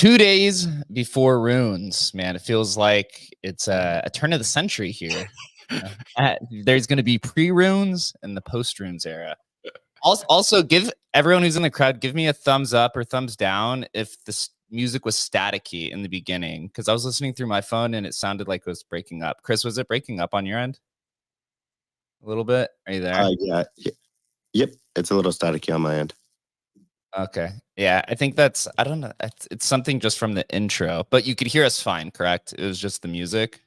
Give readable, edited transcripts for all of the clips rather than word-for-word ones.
2 days before runes, man. It feels like it's a turn of the century here. There's going to be pre-runes and the post-runes era. Also, give everyone who's in the crowd, give me a thumbs up or thumbs down if the music was staticky in the beginning, because I was listening through my phone and it sounded like it was breaking up. Chris, was it breaking up on your end? A little bit? Are you there? Yeah. Yep. It's a little staticky on my end. Okay. Yeah, I think that's, I don't know. It's something just from the intro, but you could hear us fine, correct? It was just the music.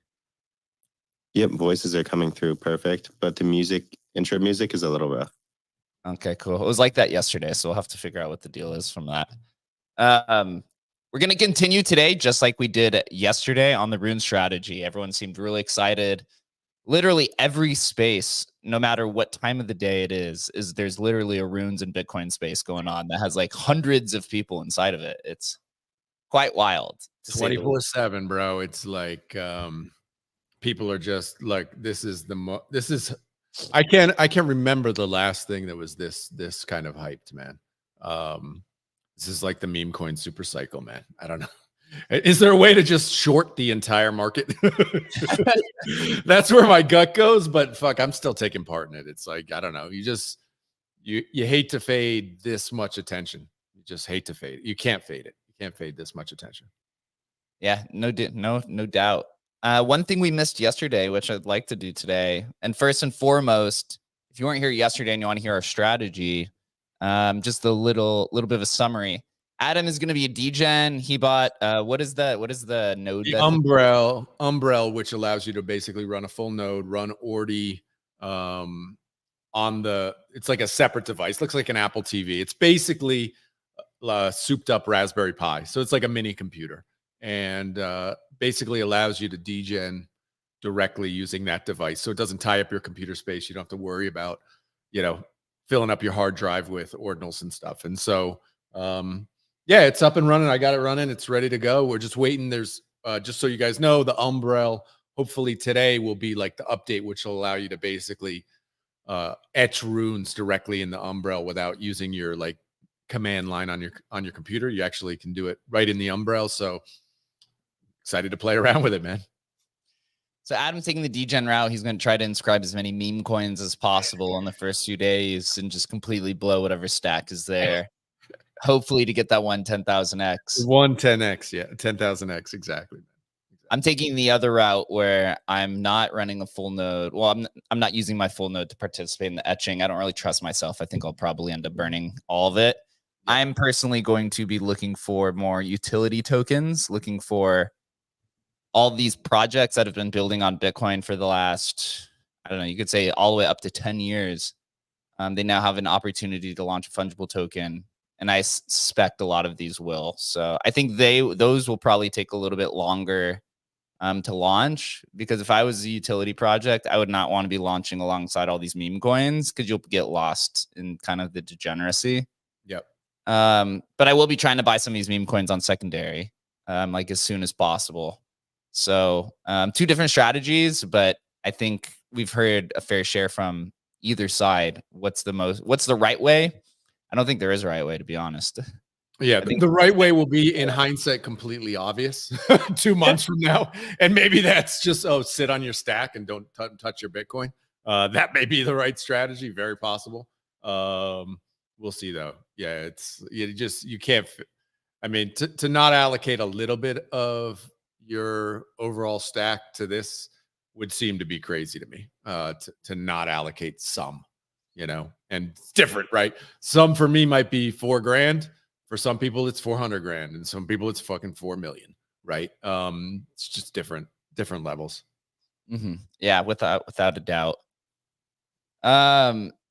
Yep. Voices are coming through perfect, but the intro music is a little rough. Okay, cool. It was like that yesterday, so we'll have to figure out what the deal is from that. We're going to continue today, just like we did yesterday on the rune strategy. Everyone seemed really excited. Literally every space, no matter what time of the day it is there's literally a runes and Bitcoin space going on that has like hundreds of people inside of it. It's quite wild. 24/7, bro. It's like people are just like, I can't remember the last thing that was this kind of hyped, man. This is like the meme coin super cycle, man. I don't know. Is there a way to just short the entire market? That's where my gut goes, but fuck, I'm still taking part in it. It's like, I don't know. You hate to fade this much attention. You just hate to fade it. You can't fade it. You can't fade this much attention. Yeah, no doubt. One thing we missed yesterday, which I'd like to do today, and first and foremost, if you weren't here yesterday and you want to hear our strategy, just a little bit of a summary. Adam is going to be a degen. He bought what is the node? The Umbrel, which allows you to basically run a full node, run Ordi it's like a separate device. Looks like an Apple TV. It's basically souped up Raspberry Pi. So it's like a mini computer, and basically allows you to degen directly using that device. So it doesn't tie up your computer space. You don't have to worry about, filling up your hard drive with ordinals and stuff. And so, yeah, it's up and running. I got it running. It's ready to go. We're just waiting. There's just so you guys know, the Umbrel hopefully today will be like the update, which will allow you to basically etch runes directly in the Umbrel without using your like command line on your computer. You actually can do it right in the Umbrel. So excited to play around with it, man. So Adam's taking the degen route. He's going to try to inscribe as many meme coins as possible in the first few days and just completely blow whatever stack is there. Hopefully to get that 10,000x. 10x, yeah, 10,000x, exactly. I'm taking the other route where I'm not running a full node. Well, I'm not using my full node to participate in the etching. I don't really trust myself. I think I'll probably end up burning all of it. I'm personally going to be looking for more utility tokens, looking for all these projects that have been building on Bitcoin for the last, I don't know, you could say all the way up to 10 years. They now have an opportunity to launch a fungible token, and I suspect a lot of these will. So I think those will probably take a little bit longer to launch, because if I was a utility project, I would not want to be launching alongside all these meme coins, because you'll get lost in kind of the degeneracy. Yep. But I will be trying to buy some of these meme coins on secondary, like as soon as possible. So two different strategies, but I think we've heard a fair share from either side. What's the right way? I don't think there is a right way, to be honest. Yeah, the right way will be, in hindsight, completely obvious 2 months from now. And maybe that's just, sit on your stack and don't touch your Bitcoin. That may be the right strategy. Very possible. We'll see, though. Yeah, you can't. I mean, to not allocate a little bit of your overall stack to this would seem to be crazy to me. To not allocate some, and it's different, right? Some for me might be $4,000. For some people, it's 400 grand, and some people it's fucking 4 million, right? It's just different levels. Mm-hmm. Yeah, without a doubt.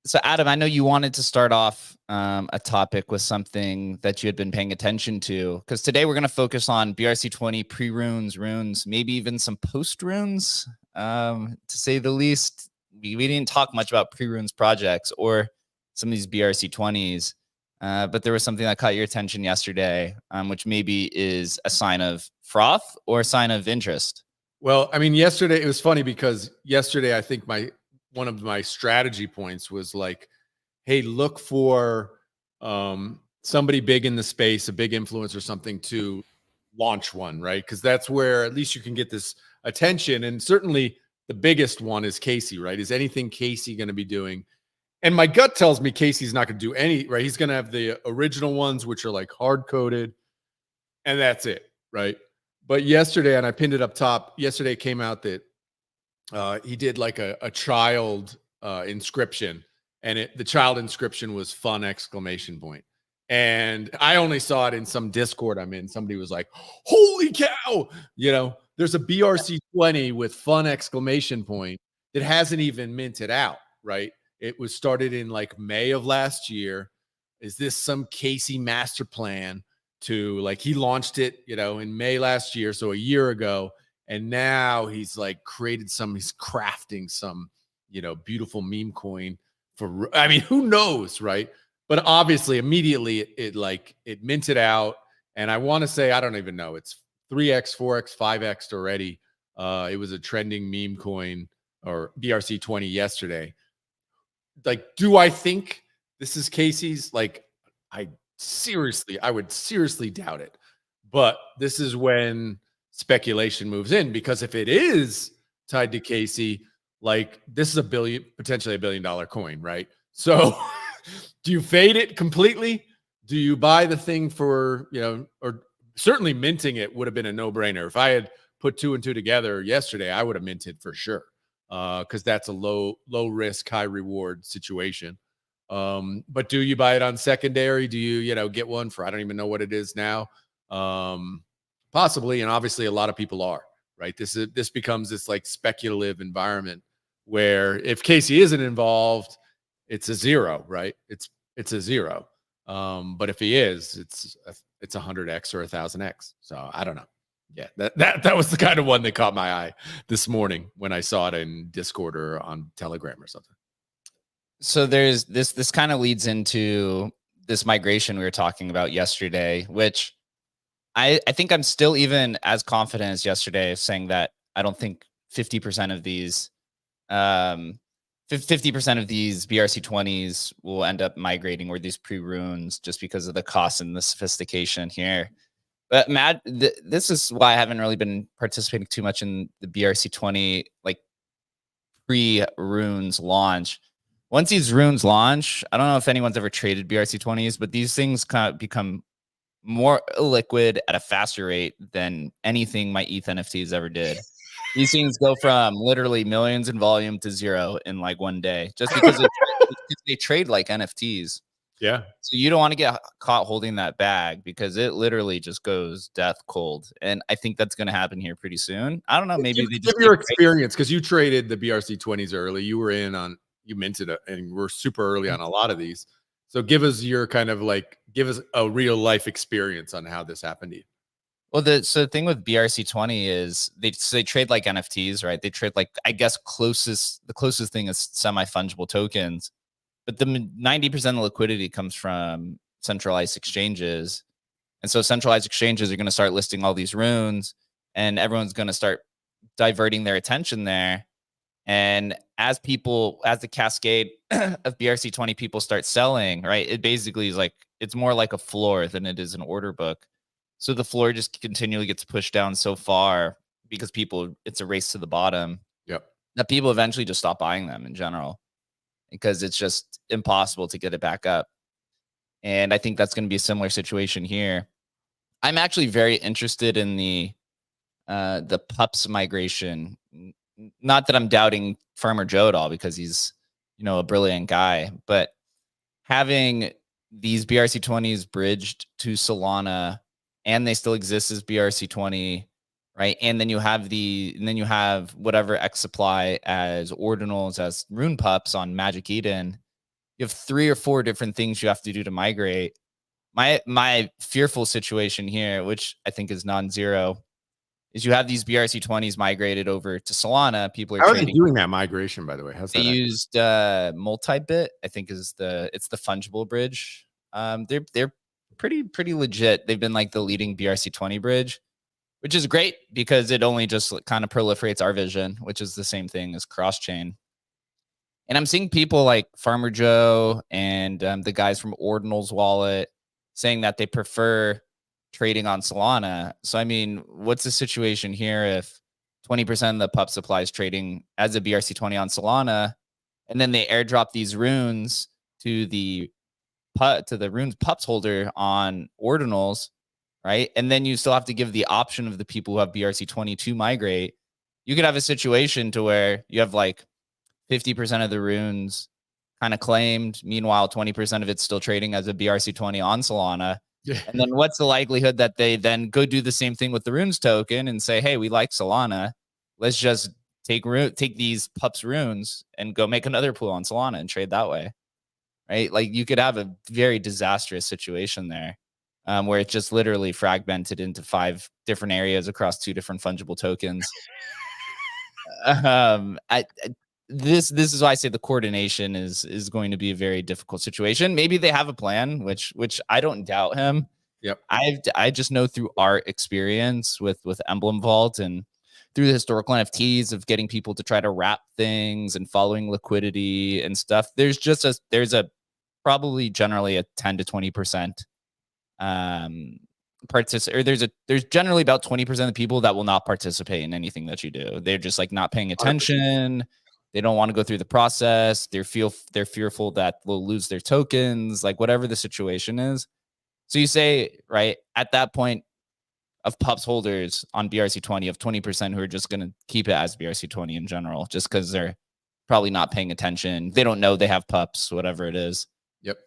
So Adam, I know you wanted to start off a topic with something that you had been paying attention to, because today we're going to focus on BRC20 runes, maybe even some post runes, to say the least. We didn't talk much about pre-runes projects or some of these BRC20s. But there was something that caught your attention yesterday, which maybe is a sign of froth or a sign of interest. Well, I mean, yesterday, it was funny because yesterday, I think one of my strategy points was like, hey, look for somebody big in the space, a big influencer or something, to launch one, right? Because that's where at least you can get this attention. And certainly the biggest one is Casey, right? Is anything Casey going to be doing? And my gut tells me Casey's not going to do any, right? He's going to have the original ones, which are like hard coded, and that's it, right? But yesterday, and I pinned it up top, yesterday it came out that he did like a child inscription, and the child inscription was fun exclamation point. And I only saw it in some Discord I'm in. Somebody was like, holy cow, there's a BRC20 with fun exclamation point that hasn't even minted out, right? It was started in like May of last year. Is this some Casey master plan to like, he launched it, in May last year, so a year ago. And now he's like he's crafting some, beautiful meme coin for, I mean, who knows, right? But obviously immediately it minted out. And I want to say, I don't even know, it's 3x, 4x, 5x already. It was a trending meme coin or BRC20 yesterday. Like, do I think this is Casey's? Like, I would seriously doubt it. But this is when speculation moves in, because if it is tied to Casey, like, this is potentially $1 billion coin, right? So do you fade it completely? Do you buy the thing for, or certainly minting it would have been a no-brainer. If I had put 2 and 2 together yesterday, I would have minted for sure. Because that's a low risk, high reward situation. But do you buy it on secondary? Do you, get one for, I don't even know what it is now. Possibly. And obviously a lot of people are, right? This becomes this like speculative environment where if Casey isn't involved, it's a zero, right? It's a zero. But if he is, it's 100x or 1,000x. So I don't know. Yeah, that was the kind of one that caught my eye this morning when I saw it in Discord or on Telegram or something. So there's this kind of leads into this migration we were talking about yesterday, which I think I'm still even as confident as yesterday of saying that I don't think 50% of these 50% of these BRC20s will end up migrating, or these pre-runes, just because of the cost and the sophistication here. But Matt, this is why I haven't really been participating too much in the BRC20 like pre-runes launch. Once these runes launch, I don't know if anyone's ever traded BRC20s, but these things kind of become more liquid at a faster rate than anything my ETH NFTs ever did. These things go from literally millions in volume to zero in like one day, just because they trade like NFTs. Yeah. So you don't want to get caught holding that bag, because it literally just goes death cold. And I think that's going to happen here pretty soon. I don't know. Maybe they just give your experience, because you traded the BRC20s early. You were you minted it, and we're super early on a lot of these. So give us your kind of like, give us a real life experience on how this happened to you. Well, the thing with BRC20 is they trade like NFTs, right? They trade like, I guess the closest thing is semi-fungible tokens, but the 90% of the liquidity comes from centralized exchanges. And so centralized exchanges are going to start listing all these runes, and everyone's going to start diverting their attention there. And as the cascade of BRC20 people start selling, right, it basically is like, it's more like a floor than it is an order book. So the floor just continually gets pushed down so far, because it's a race to the bottom. Yep. That people eventually just stop buying them in general, because it's just impossible to get it back up. And I think that's going to be a similar situation here. I'm actually very interested in the pups migration. Not that I'm doubting Farmer Joe at all, because he's, a brilliant guy, but having these BRC20s bridged to Solana, and they still exist as BRC20, right? And then you have whatever X supply as ordinals, as rune pups on Magic Eden. You have 3 or 4 different things you have to do to migrate. My fearful situation here, which I think is non-zero, is you have these BRC20s migrated over to Solana. People are How trading. are they doing that migration, by the way? How's They that used multi-bit, I think it's the fungible bridge. They're pretty legit. They've been like the leading BRC20 bridge, which is great, because it only just kind of proliferates our vision, which is the same thing as cross-chain. And I'm seeing people like Farmer Joe and the guys from Ordinal's Wallet saying that they prefer trading on Solana. So I mean, what's the situation here if 20% of the pup supply is trading as a BRC20 on Solana, and then they airdrop these runes to the runes pups holder on ordinals, right? And then you still have to give the option of the people who have BRC20 to migrate. You could have a situation to where you have like 50% of the runes kind of claimed. Meanwhile, 20% of it's still trading as a BRC20 on Solana. Yeah. And then what's the likelihood that they then go do the same thing with the runes token and say, hey, we like Solana. Let's just take these pups runes and go make another pool on Solana and trade that way. Right? Like you could have a very disastrous situation there where it's just literally fragmented into 5 different areas across 2 different fungible tokens. This is why I say the coordination is going to be a very difficult situation. Maybe they have a plan, which I don't doubt him. Yep. I just know through our experience with Emblem Vault and through the historical NFTs of getting people to try to wrap things and following liquidity and stuff. There's probably generally a 10 to 20% there's generally about 20% of the people that will not participate in anything that you do. They're just like not paying attention. 100%. They don't want to go through the process. They're fearful that they'll lose their tokens, like whatever the situation is. So you say, right, at that point of pups holders on BRC20 of 20% who are just going to keep it as BRC20 in general, just because they're probably not paying attention. They don't know they have pups, whatever it is. Yep.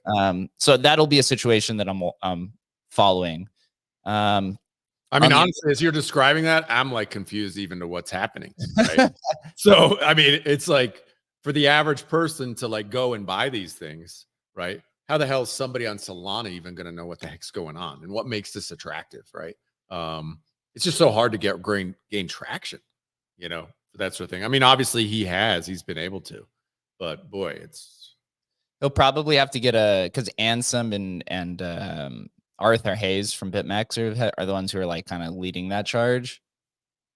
So that'll be a situation that I'm following. I mean, honestly, as you're describing that, I'm like confused even to what's happening. Right? So, I mean, it's like for the average person to like go and buy these things, right? How the hell is somebody on Solana even going to know what the heck's going on and what makes this attractive, right? It's just so hard to gain traction, you know, for that sort of thing. I mean, obviously he's been able to, but boy, he'll probably have to get because Ansem and Arthur Hayes from BitMEX are the ones who are like kind of leading that charge.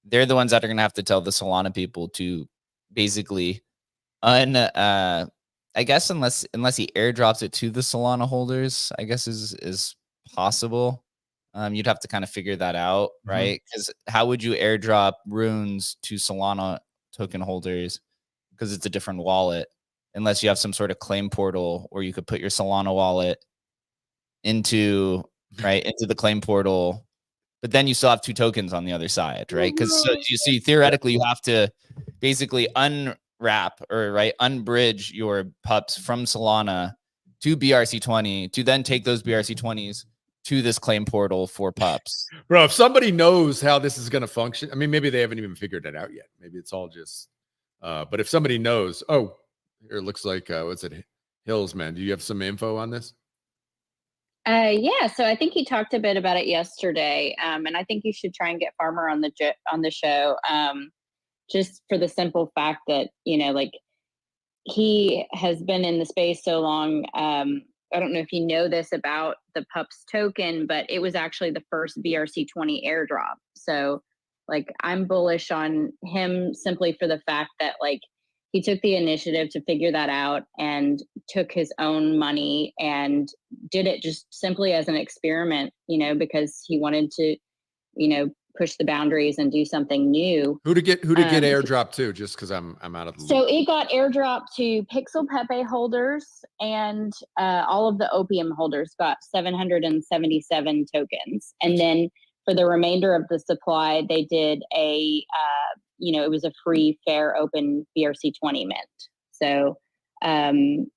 They're the ones that are going to have to tell the Solana people to basically I guess unless he airdrops it to the Solana holders, I guess is possible. You'd have to kind of figure that out, right? Because how would you airdrop runes to Solana token holders? Because it's a different wallet, unless you have some sort of claim portal where you could put your Solana wallet into the claim portal, but then you still have 2 tokens on the other side, right? Because so you see, theoretically, you have to basically unwrap or unbridge your pups from Solana to BRC20 to then take those BRC20s to this claim portal for pups. Bro, if somebody knows how this is going to function, I mean, maybe they haven't even figured it out yet. Maybe it's all just, but if somebody knows, oh, here it looks like, what's it? Hills, man. Do you have some info on this? Yeah, so I think he talked a bit about it yesterday, and I think you should try and get Farmer on the show, just for the simple fact that, you know, like he has been in the space so long. I don't know if you know this about the pups token, but it was actually the first BRC20 airdrop. So like I'm bullish on him simply for the fact that like he took the initiative to figure that out and took his own money and did it just simply as an experiment, you know, because he wanted to, you know, push the boundaries and do something new. Who to get airdrop to? Just because I'm out of the loop. So it got airdropped to Pixel Pepe holders, and all of the Opium holders got 777 tokens. And then for the remainder of the supply, they did a it was a free, fair, open BRC20 mint. So, and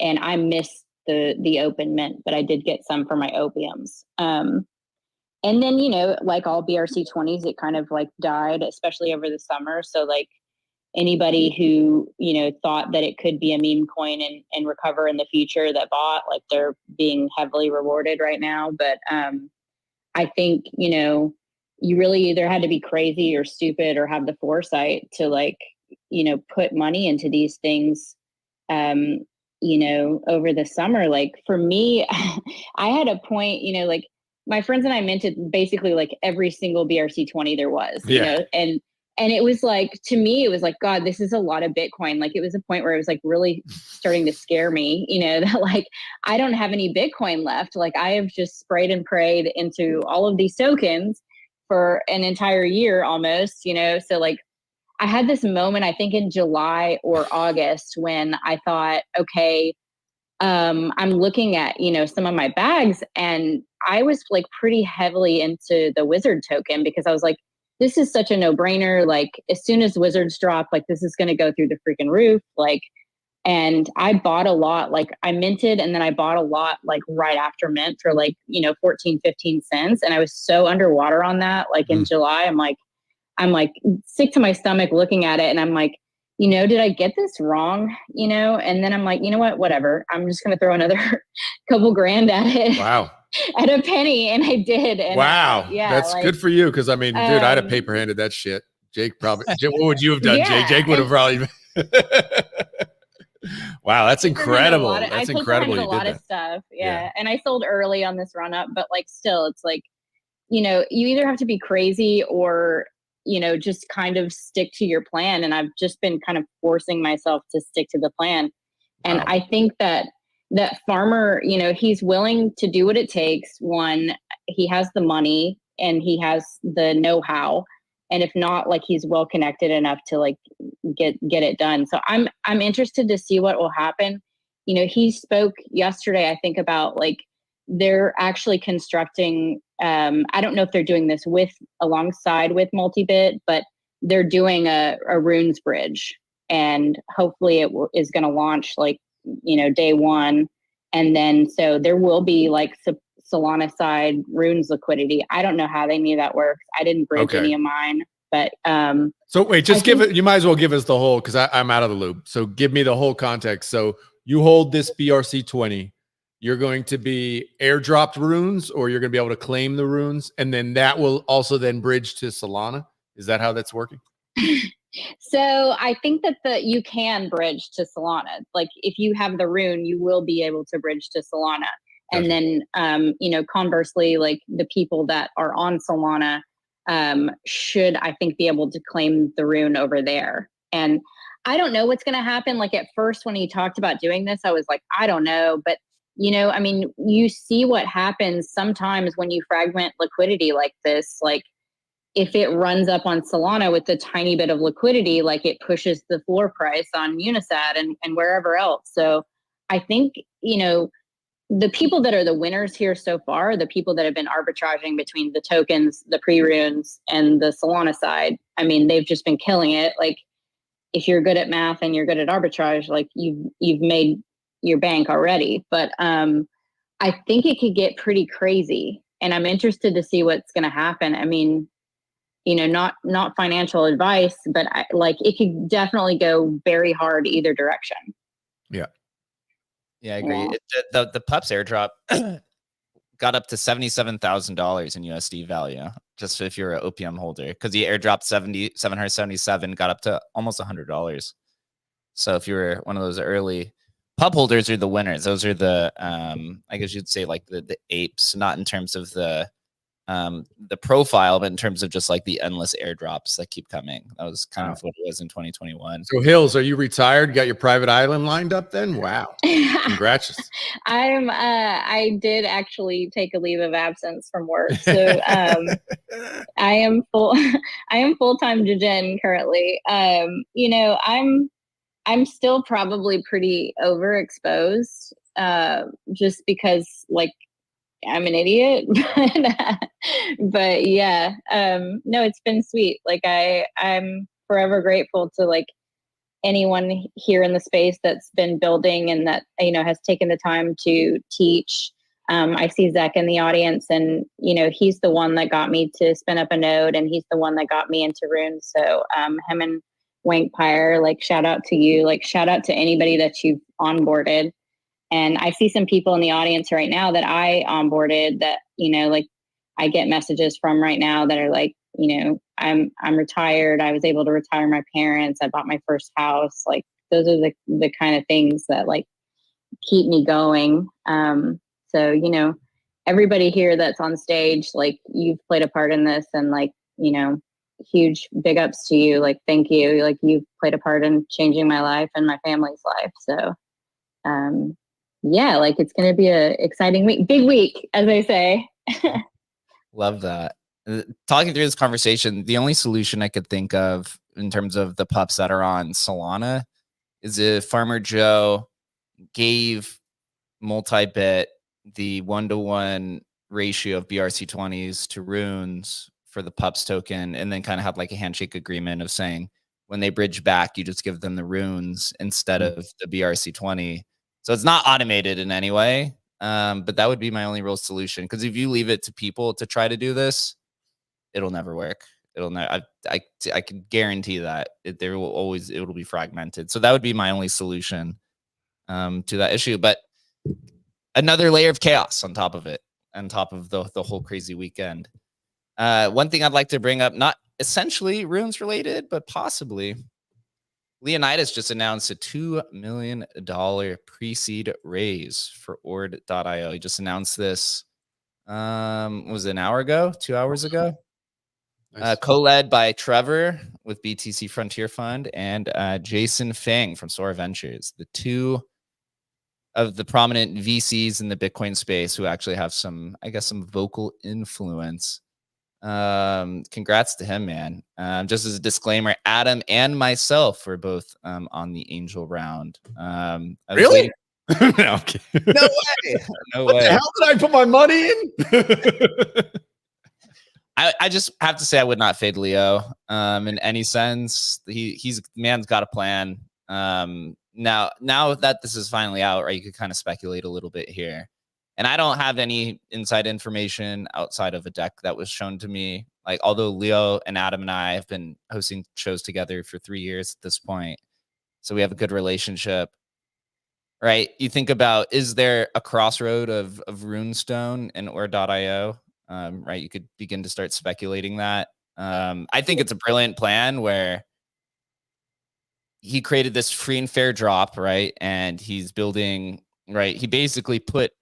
I missed the open mint, but I did get some for my Opiums. And then, you know, like all BRC20s, it kind of like died, especially over the summer. So like anybody who, you know, thought that it could be a meme coin and recover in the future that bought, like they're being heavily rewarded right now. But I think, you know, you really either had to be crazy or stupid or have the foresight to like, you know, put money into these things, you know, over the summer. Like for me, I had a point, you know, like my friends and I minted basically like every single BRC20 there was, you know, and And it was like, to me, it was like, God, this is a lot of Bitcoin. Like, it was a point where it was like really starting to scare me, you know, that like, I don't have any Bitcoin left. Like, I have just sprayed and prayed into all of these tokens for an entire year almost, you know? So like, I had this moment, I think in July or August, when I thought, okay, I'm looking at, you know, some of my bags, and I was like pretty heavily into the Wizard token because I was like, this is such a no brainer. Like, as soon as Wizards drop, like, this is going to go through the freaking roof. Like, and I bought a lot, like I minted, and then I bought a lot like right after mint for like, you know, 14, 15 cents. And I was so underwater on that. Like in July, I'm like sick to my stomach looking at it. And I'm like, you know, did I get this wrong? You know? And then I'm like, you know what, whatever. I'm just going to throw another couple grand at it. Wow. At a penny. And I did. And Wow. yeah, That's like, good for you. Cause I mean, dude, I'd have paper handed that shit. Jake probably, what would you have done, yeah, Jake? Jake would have probably. Wow. That's incredible. That's incredible. I You took a lot did of that. stuff. Yeah. Yeah. And I sold early on this run up, but like, still, it's like, you know, you either have to be crazy or, you know, just kind of stick to your plan. And I've just been kind of forcing myself to stick to the plan. And Wow. I think that farmer, you know, he's willing to do what it takes. One, he has the money and he has the know-how. And if not, like, he's well connected enough to like get it done. So I'm interested to see what will happen. You know, he spoke yesterday, I think, about like, they're actually constructing, I don't know if they're doing this alongside with Multibit, but they're doing a runes bridge, and hopefully it is going to launch like, you know, day one. And then, so there will be like Solana side runes liquidity. I don't know how any of that works. I didn't bridge any of mine, but, so wait, just give it, you might as well give us the whole, cause I'm out of the loop. So give me the whole context. So you hold this BRC20, you're going to be airdropped runes, or you're going to be able to claim the runes, and then that will also then bridge to Solana. Is that how that's working? So I think that you can bridge to Solana. Like, if you have the rune, you will be able to bridge to Solana. And then, you know, conversely, like the people that are on Solana should, I think, be able to claim the rune over there. And I don't know what's going to happen. Like, at first, when he talked about doing this, I was like, I don't know. But, you know, I mean, you see what happens sometimes when you fragment liquidity like this. Like, if it runs up on Solana with a tiny bit of liquidity, like, it pushes the floor price on Unisat and wherever else. So I think, you know, the people that are the winners here so far are the people that have been arbitraging between the tokens, the pre-runes, and the Solana side. I mean, they've just been killing it. Like, if you're good at math and you're good at arbitrage, like, you've made your bank already. But I think it could get pretty crazy, and I'm interested to see what's going to happen. I mean, you know, not financial advice, but like, it could definitely go very hard either direction. Yeah. Yeah, I agree. Yeah. The pups airdrop got up to $77,000 in USD value, just if you're an OPM holder, because the airdrop 777 got up to almost $100. So if you were one of those early pub holders, are the winners. Those are the I guess you'd say like the apes, not in terms of the profile, but in terms of just like the endless airdrops that keep coming. That was kind of what it was in 2021. So Hills, are you retired? Got your private island lined up then? Wow. Congrats. I did actually take a leave of absence from work. So I am full-time Degen currently. You know, I'm still probably pretty overexposed, just because, like, I'm an idiot. But yeah, no, it's been sweet. Like, I'm forever grateful to like anyone here in the space that's been building and that, you know, has taken the time to teach. I see Zach in the audience, and, you know, he's the one that got me to spin up a node, and he's the one that got me into runes. So him and Wankpire, like, shout out to you, like, shout out to anybody that you've onboarded. And I see some people in the audience right now that I onboarded that, you know, like, I get messages from right now that are like, you know, I'm retired. I was able to retire my parents. I bought my first house. Like, those are the kind of things that like keep me going. So, you know, everybody here that's on stage, like, you've played a part in this, and like, you know, huge big ups to you. Like, thank you. Like, you've played a part in changing my life and my family's life. So, yeah, like, it's going to be a exciting week, big week, as they say. Love that. Talking through this conversation, the only solution I could think of in terms of the pups that are on Solana is if Farmer Joe gave multi-bit the 1-to-1 ratio of BRC20s to runes for the pups token, and then kind of have like a handshake agreement of saying when they bridge back, you just give them the runes instead of the BRC20. So it's not automated in any way. But that would be my only real solution, because if you leave it to people to try to do this, it'll never work. It'll never. I can guarantee that it will be fragmented. So that would be my only solution to that issue. But another layer of chaos on top of it, on top of the whole crazy weekend. One thing I'd like to bring up, not essentially runes related, but possibly, Leonidas just announced a $2 million pre-seed raise for Ord.io. He just announced this, was it an hour ago, 2 hours ago? Nice. Co-led by Trevor with BTC Frontier Fund and Jason Feng from Sora Ventures, the two of the prominent VCs in the Bitcoin space who actually have some, I guess, some vocal influence. Congrats to him, man. Just as a disclaimer, Adam and myself were both on the angel round. Really? No, okay. No way. No what way. The hell did I put my money in? I just have to say I would not fade Leo in any sense. He's man's got a plan. Now that this is finally out, right, you could kind of speculate a little bit here. And I don't have any inside information outside of a deck that was shown to me. Like, although Leo and Adam and I have been hosting shows together for 3 years at this point, so we have a good relationship, right? You think about, is there a crossroad of Runestone and Ord.io? Right, you could begin to start speculating that. I think it's a brilliant plan where he created this free and fair drop, right? And he's building, right? He basically put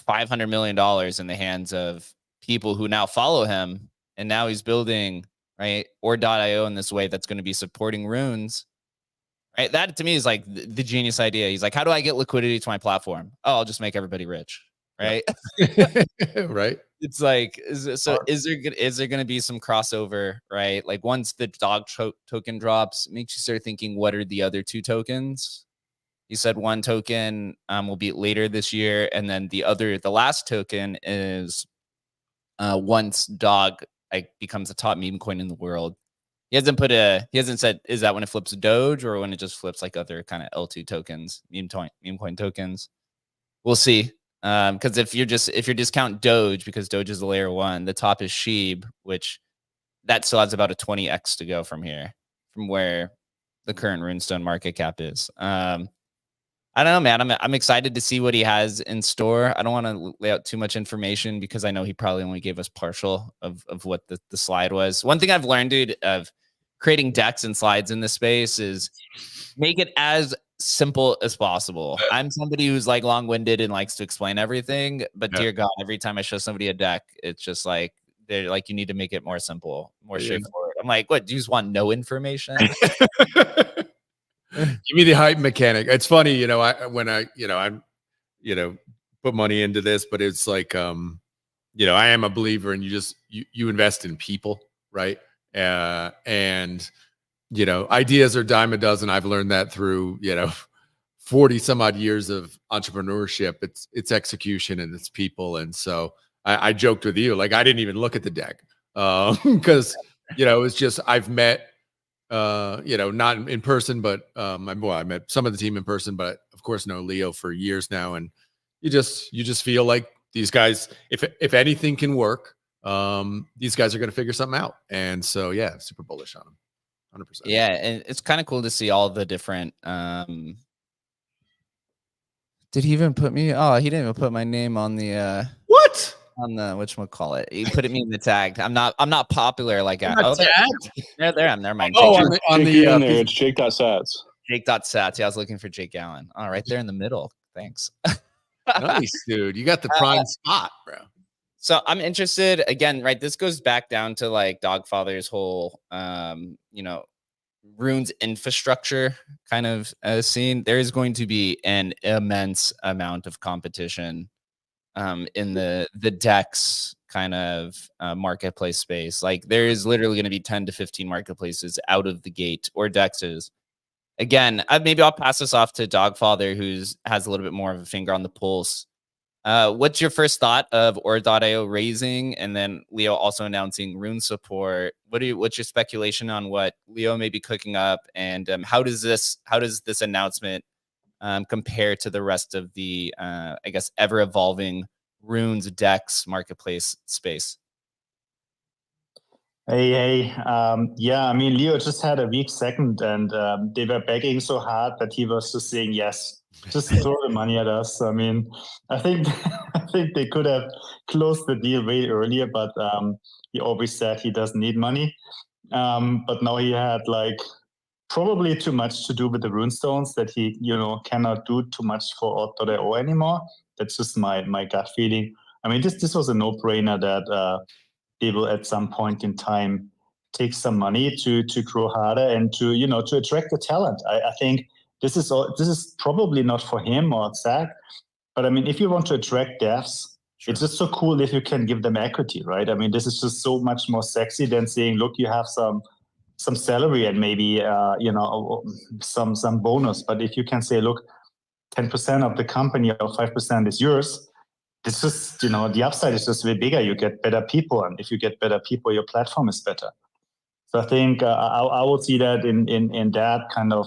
$500 million in the hands of people who now follow him. And now he's building, right, Ord.io in this way that's going to be supporting runes. Right? That to me is like the genius idea. He's like, how do I get liquidity to my platform? Oh, I'll just make everybody rich. Right. Right. It's like, is there going to be some crossover, right? Like, once the dog token drops, makes you start thinking, what are the other two tokens? He said one token will be later this year, and then the last token is once dog becomes the top meme coin in the world. He hasn't said, is that when it flips Doge or when it just flips like other kind of L2 tokens, meme coin tokens. We'll see. Because if you discount Doge, because Doge is the layer 1, the top is Sheeb, which that still has about a 20x to go from here, from where the current Runestone market cap is. I don't know, man. I'm excited to see what he has in store. I don't want to lay out too much information because I know he probably only gave us partial of what the slide was. One thing I've learned, dude, of creating decks and slides in this space is make it as simple as possible. I'm somebody who's like long-winded and likes to explain everything, but dear God, every time I show somebody a deck, it's just like, they're like, you need to make it more simple, more straightforward. I'm like, what? Do you just want no information? Give me the hype mechanic. It's funny, when I put money into this, but it's like, I am a believer in you invest in people, right? And ideas are dime a dozen. I've learned that through 40 some odd years of entrepreneurship. It's execution and it's people. And so I joked with you, like, I didn't even look at the deck because it's just, I've met not in person, but I met some of the team in person, but of course know Leo for years now. And you just feel like these guys, if anything can work, these guys are going to figure something out. And so, yeah, super bullish on them. 100%. Yeah. And it's kind of cool to see all the different, did he even put me? Oh, he didn't even put my name on the, what? On the whatchamacallit. He put me in the tag. I'm not popular like that. Oh, there. Never mind. Oh, Jake, on the there, it's Jake.sats. Jake.sats. Yeah, I was looking for Jake Allen. Oh, right there in the middle. Thanks. Nice, dude. You got the prime spot, bro. So I'm interested again, right? This goes back down to like Dogfather's whole, runes infrastructure kind of scene. There is going to be an immense amount of competition in the DEX kind of marketplace space. Like there is literally going to be 10 to 15 marketplaces out of the gate or DEXs. Again, maybe I'll pass this off to Dogfather, who's has a little bit more of a finger on the pulse. What's your first thought of Or.io raising, and then Leo also announcing rune support? What's your speculation on what Leo may be cooking up, and how does this announcement compare to the rest of the I guess ever evolving runes DEX marketplace space? Hey. Yeah, I mean, Leo just had a weak second, and they were begging so hard that he was just saying yes. Just throw the money at us. I mean, I think they could have closed the deal way earlier, but he always said he doesn't need money. But now he had like probably too much to do with the runestones that he, cannot do too much for Or.io anymore. That's just my gut feeling. I mean, this was a no-brainer that they will at some point in time take some money to grow harder and to attract the talent. I think this is probably not for him or Zach, but I mean, if you want to attract devs, sure, it's just so cool if you can give them equity, right? I mean, this is just so much more sexy than saying, look, you have some salary and maybe some bonus. But if you can say, look, 10% of the company or 5% is yours, it's just, the upside is just way bigger. You get better people, and if you get better people, your platform is better. So I think I would see that in that kind of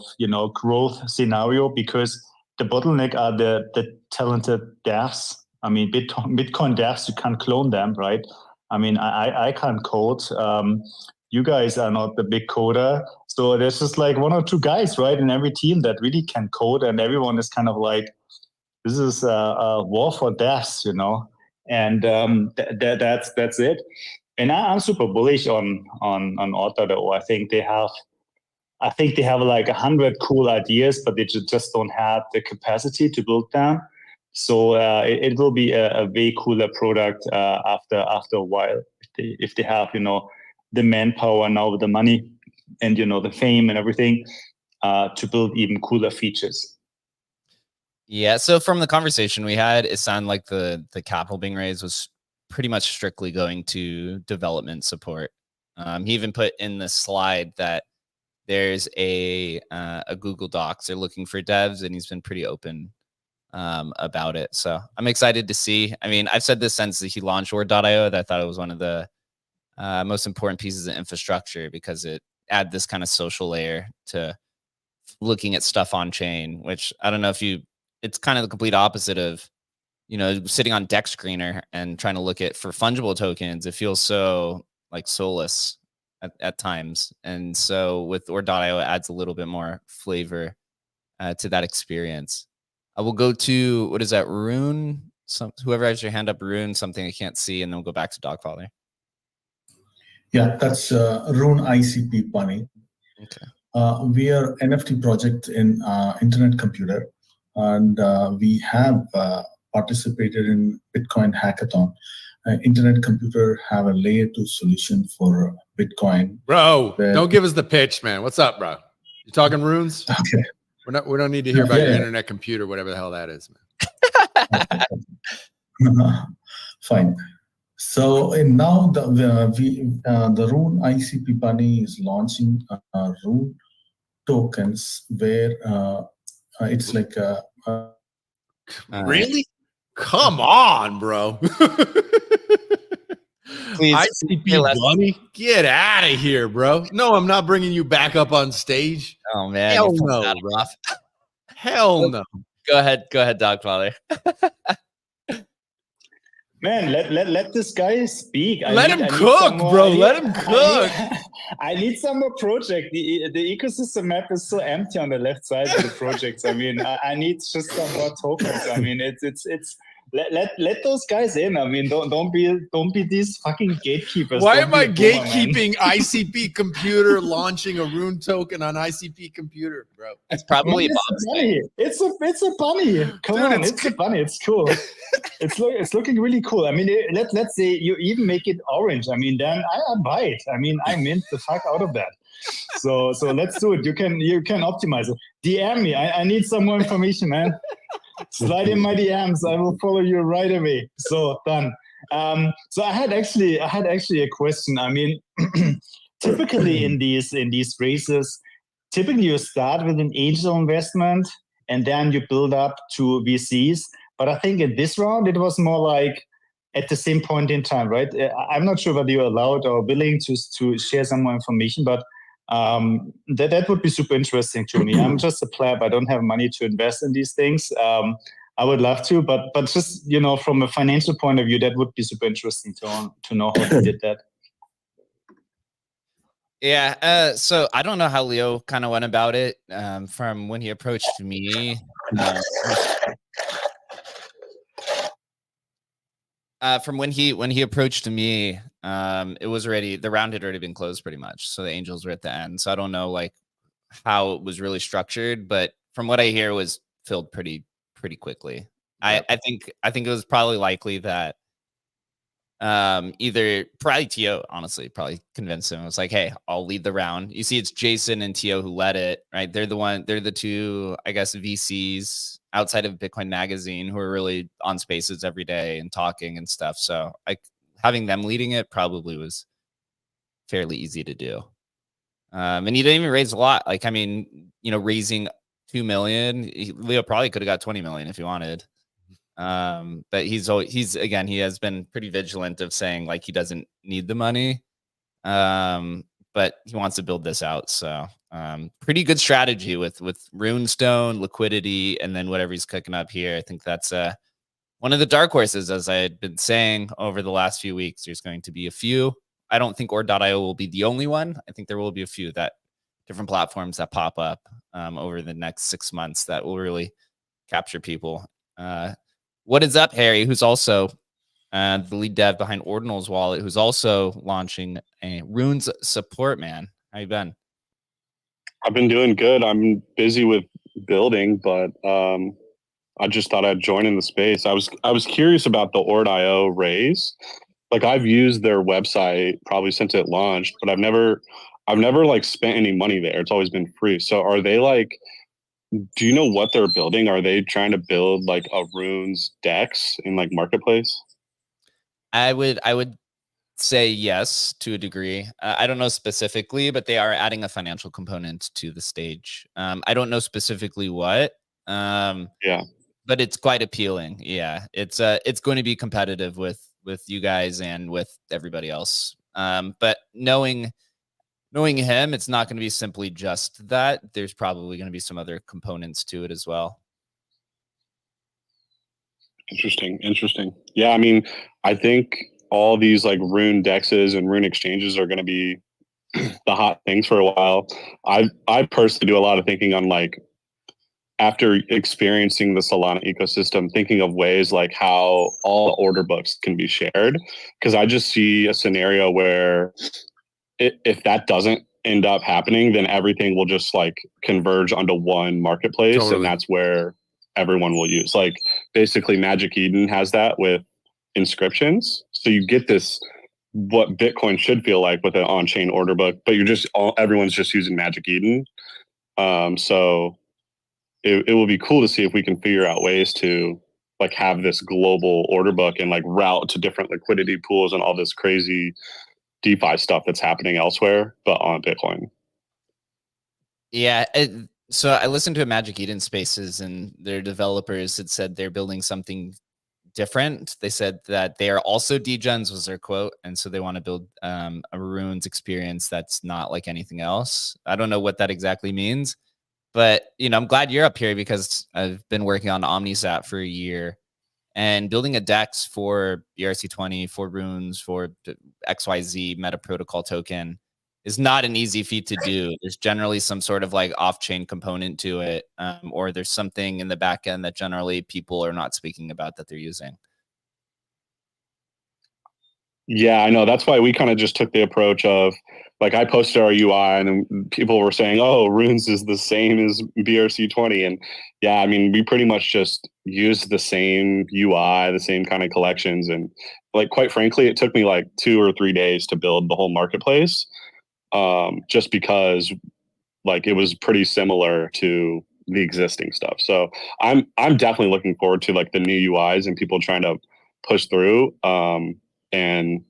growth scenario, because the bottleneck are the talented devs. I mean, Bitcoin devs, you can't clone them, right? I mean, I can't code. You guys are not the big coder, so there's just like one or two guys, right, in every team that really can code, and everyone is kind of like, this is a war for devs, and that's it. And I'm super bullish on Or.io. I think they have like 100 cool ideas, but they just don't have the capacity to build them. So it will be a way cooler product after a while, if they have the manpower now with the money and the fame and everything to build even cooler features. Yeah, so from the conversation we had, it sounded like the capital being raised was pretty much strictly going to development support. He even put in the slide that there's a Google Docs. They're looking for devs, and he's been pretty open about it. So I'm excited to see. I mean, I've said this since he launched Or.io, that I thought it was one of the most important pieces of infrastructure, because it add this kind of social layer to looking at stuff on chain, which I don't know if it's kind of the complete opposite of, sitting on Dex Screener and trying to look at for fungible tokens. It feels so like soulless at times. And so with Or.io, it adds a little bit more flavor to that experience. I will go to, what is that, Rune? Whoever has your hand up, Rune, something I can't see, and then we'll go back to Dogfather. Yeah, that's Rune ICP Bunny. Okay. We are NFT project in Internet Computer, and we have participated in Bitcoin Hackathon. Internet Computer have a layer 2 solution for Bitcoin. Bro, don't give us the pitch, man. What's up, bro? You talking runes? Okay. We don't need to hear about your Internet Computer, whatever the hell that is, man. Fine. So now the Rune ICP Bunny is launching Rune tokens where it's like really? Come on, bro. Please, ICP Bunny, get out of here, bro. No, I'm not bringing you back up on stage. Oh man, hell no, bro. Hell no. Go ahead, Dogfather. Man, let this guy speak. Let him cook, bro. Let him cook. I need some more project. The ecosystem map is so empty on the left side of the projects. I mean, I need just some more tokens. I mean, it's let those guys in. I mean, don't be these fucking gatekeepers. Why Don't am be I a boomer, man. gatekeeping ICP computer launching a rune token on ICP computer, bro? It's probably Man, it's a bunny. It's a bunny. Come Dude, on, it's a bunny. It's cool. It's looking really cool. I mean, let's say you even make it orange. I mean, then I buy it. I mean, I mint the fuck out of that. So let's do it. You can optimize it. DM me. I need some more information, man. Slide in my DMs. I will follow you right away. So done. So I had actually a question. I mean, typically in these races, typically you start with an angel investment and then you build up to VCs. But I think in this round it was more like at the same point in time, right? I'm not sure whether you're allowed or willing to share some more information, but that would be super interesting to me. I'm just a pleb. I don't have money to invest in these things. I would love to, but just, you know, from a financial point of view, that would be super interesting to know how they did that. Yeah. So I don't know how Leo kind of went about it. From when he approached me. From when he approached me, it was already, the round had already been closed pretty much. So the angels were at the end. So I don't know like how it was really structured, but from what I hear, it was filled pretty quickly. Yep. I think it was probably likely that either probably Tio, honestly, probably convinced him. It was like, hey, I'll lead the round. You see, it's Jason and Tio who led it, right? They're the two, I guess, VCs outside of Bitcoin Magazine who are really on spaces every day and talking and stuff. So having them leading it probably was fairly easy to do. And he didn't even raise a lot. Like, I mean, you know, raising 2 million, Leo probably could have got 20 million if he wanted. But he has been pretty vigilant of saying like he doesn't need the money. But he wants to build this out. So pretty good strategy with Runestone, liquidity, and then whatever he's cooking up here. I think that's one of the dark horses, as I had been saying over the last few weeks. There's going to be a few. I don't think Ord.io will be the only one. I think there will be a few different platforms that pop up over the next 6 months that will really capture people. What is up, Harry, who's also the lead dev behind Ordinal's wallet, who's also launching a Runes support, man. How you been? I've been doing good. I'm busy with building, but I just thought I'd join in the space. I was curious about the Ord.io raise. Like, I've used their website probably since it launched, but I've never like spent any money there. It's always been free. So are they like, do you know what they're building? Are they trying to build like a Runes DEX in like marketplace? I would say yes to a degree. I don't know specifically, but they are adding a financial component to the stage. I don't know specifically what. Yeah, but it's quite appealing. Yeah, it's going to be competitive with you guys and with everybody else. But knowing him, it's not going to be simply just that. There's probably going to be some other components to it as well. Interesting. Yeah, I mean, I think all these like Rune dexes and Rune exchanges are going to be the hot things for a while. I personally do a lot of thinking on like, after experiencing the Solana ecosystem, thinking of ways like how all the order books can be shared. Because I just see a scenario where if that doesn't end up happening, then everything will just like converge onto one marketplace. Totally. And that's where everyone will use. Like basically Magic Eden has that with inscriptions. So you get this, what Bitcoin should feel like with an on-chain order book, but everyone's just using Magic Eden. So it will be cool to see if we can figure out ways to like have this global order book and like route to different liquidity pools and all this crazy DeFi stuff that's happening elsewhere, but on Bitcoin. Yeah. So I listened to a Magic Eden Spaces, and their developers had said they're building something different. They said that they are also degens, was their quote. And so they want to build a Runes experience that's not like anything else. I don't know what that exactly means. But, you know, I'm glad you're up here because I've been working on OmniSat for a year, and building a DEX for ERC20, for Runes, for XYZ Meta Protocol token is not an easy feat to do. There's generally some sort of like off-chain component to it, or there's something in the back end that generally people are not speaking about that they're using. Yeah, I know. That's why we kind of just took the approach of like I posted our UI and then people were saying, "Oh, Runes is the same as BRC20," and yeah, I mean, we pretty much just used the same UI, the same kind of collections, and like quite frankly, it took me like 2 or 3 days to build the whole marketplace, just because like it was pretty similar to the existing stuff. So I'm definitely looking forward to like the new UIs and people trying to push through. And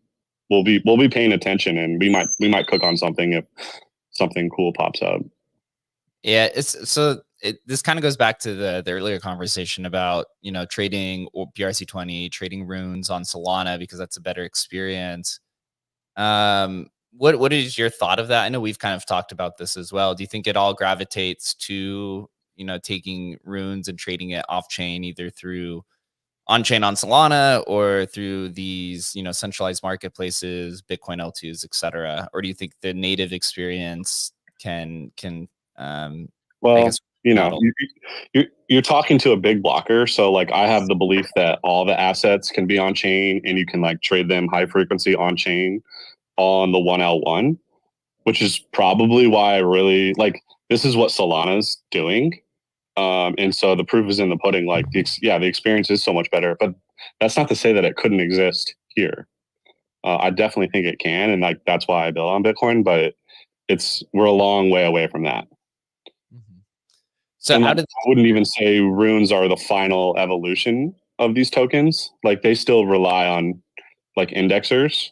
we'll be paying attention, and we might cook on something if something cool pops up. Yeah, this kind of goes back to the earlier conversation about, you know, trading or BRC20, trading runes on Solana because that's a better experience. What is your thought of that? I know we've kind of talked about this as well. Do you think it all gravitates to, you know, taking runes and trading it off chain, either through on chain on Solana or through these, you know, centralized marketplaces, Bitcoin L2s, etc.? Or do you think the native experience can I Well, guess you know, model? you're talking to a big blocker, so like I have the belief that all the assets can be on chain, and you can like trade them high frequency on chain on the 1L1, which is probably why I really like this is what Solana's doing. And so the proof is in the pudding. Like the experience is so much better, but that's not to say that it couldn't exist here. I definitely think it can, and like that's why I built on Bitcoin. But we're a long way away from that. So and how like, did I wouldn't even say runes are the final evolution of these tokens. Like they still rely on like indexers.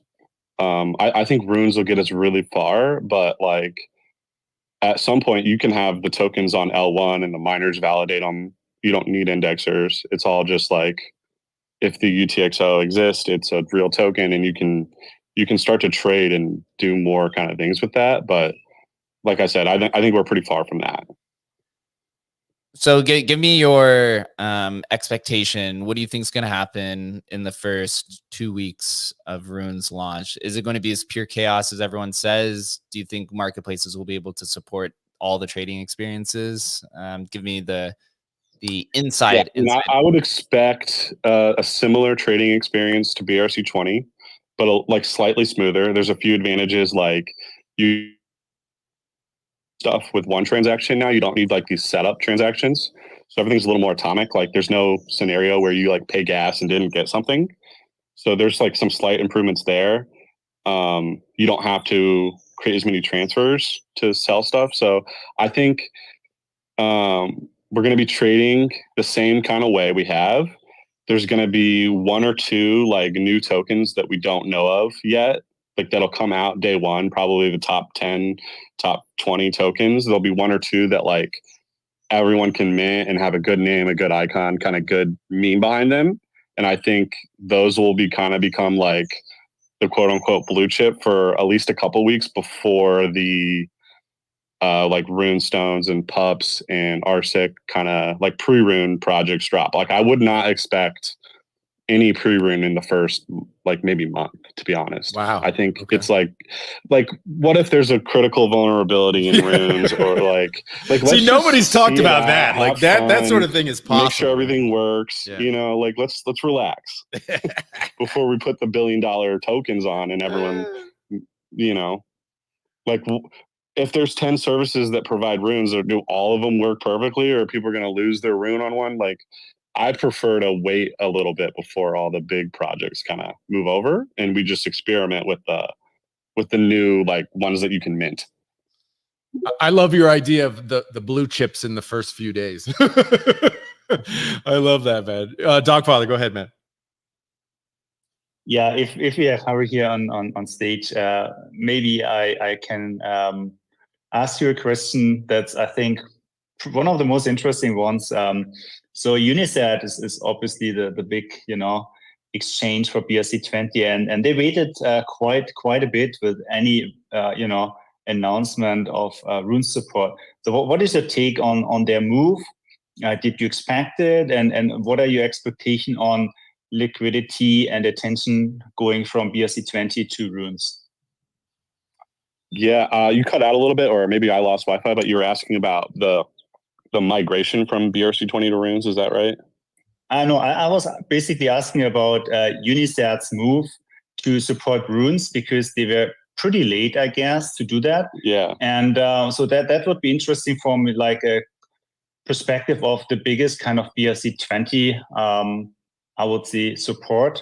I think runes will get us really far, but like at some point you can have the tokens on L1 and the miners validate them. You don't need indexers. It's all just like if the UTXO exists, it's a real token, and you can start to trade and do more kind of things with that. But like I said, I think we're pretty far from that. So give me your expectation. What do you think is going to happen in the first 2 weeks of Rune's launch? Is it going to be as pure chaos as everyone says? Do you think marketplaces will be able to support all the trading experiences? Give me the inside. Yeah, I would expect a similar trading experience to BRC20, but like slightly smoother. There's a few advantages, like you stuff with one transaction now. You don't need like these setup transactions, so everything's a little more atomic. Like there's no scenario where you like pay gas and didn't get something. So there's like some slight improvements there. You don't have to create as many transfers to sell stuff. So I think we're going to be trading the same kind of way we have. There's going to be 1 or 2 like new tokens that we don't know of yet, like that'll come out day one, probably the top 10, top 20 tokens. There'll be 1 or 2 that like everyone can mint and have a good name, a good icon, kind of good meme behind them. And I think those will become like the quote unquote blue chip for at least a couple weeks before the like rune stones and pups and RSIC kind of like pre-rune projects drop. Like I would not expect any pre-rune in the first like maybe month, to be honest. Wow. I think it's like what if there's a critical vulnerability in runes or like see, nobody's talked about that. Like that fun, sort of thing is possible. Make sure everything works. Yeah. You know, like let's relax before we put the $1 billion tokens on and everyone, you know, like if there's 10 services that provide runes, or do all of them work perfectly, or people are going to lose their rune on one? Like I prefer to wait a little bit before all the big projects kind of move over, and we just experiment with the new like ones that you can mint. I love your idea of the blue chips in the first few days. I love that, man. Dogfather, go ahead, man. Yeah, if we have Harry here on stage, maybe I can ask you a question that's, I think, one of the most interesting ones. So Unisat is obviously the big, exchange for BRC20, and they waited quite a bit with any, announcement of rune support. So what is your take on their move? Did you expect it? And what are your expectation on liquidity and attention going from BRC20 to runes? Yeah, you cut out a little bit, or maybe I lost Wi-Fi, but you were asking about the migration from BRC20 to runes. Is that right? No, I was basically asking about Unisat's move to support runes because they were pretty late, I guess, to do that. Yeah. And so that would be interesting from like a perspective of the biggest kind of BRC20, I would say, support.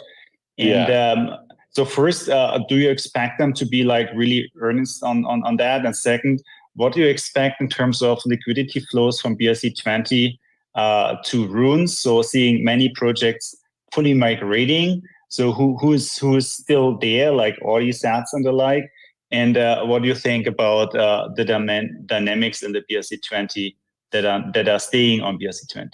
And so first, do you expect them to be like really earnest on that? And second, what do you expect in terms of liquidity flows from BRC20 to runes? So seeing many projects fully migrating. So who's still there, like all these sats and the like? And what do you think about the dynamics in the BRC20 that are staying on BRC20?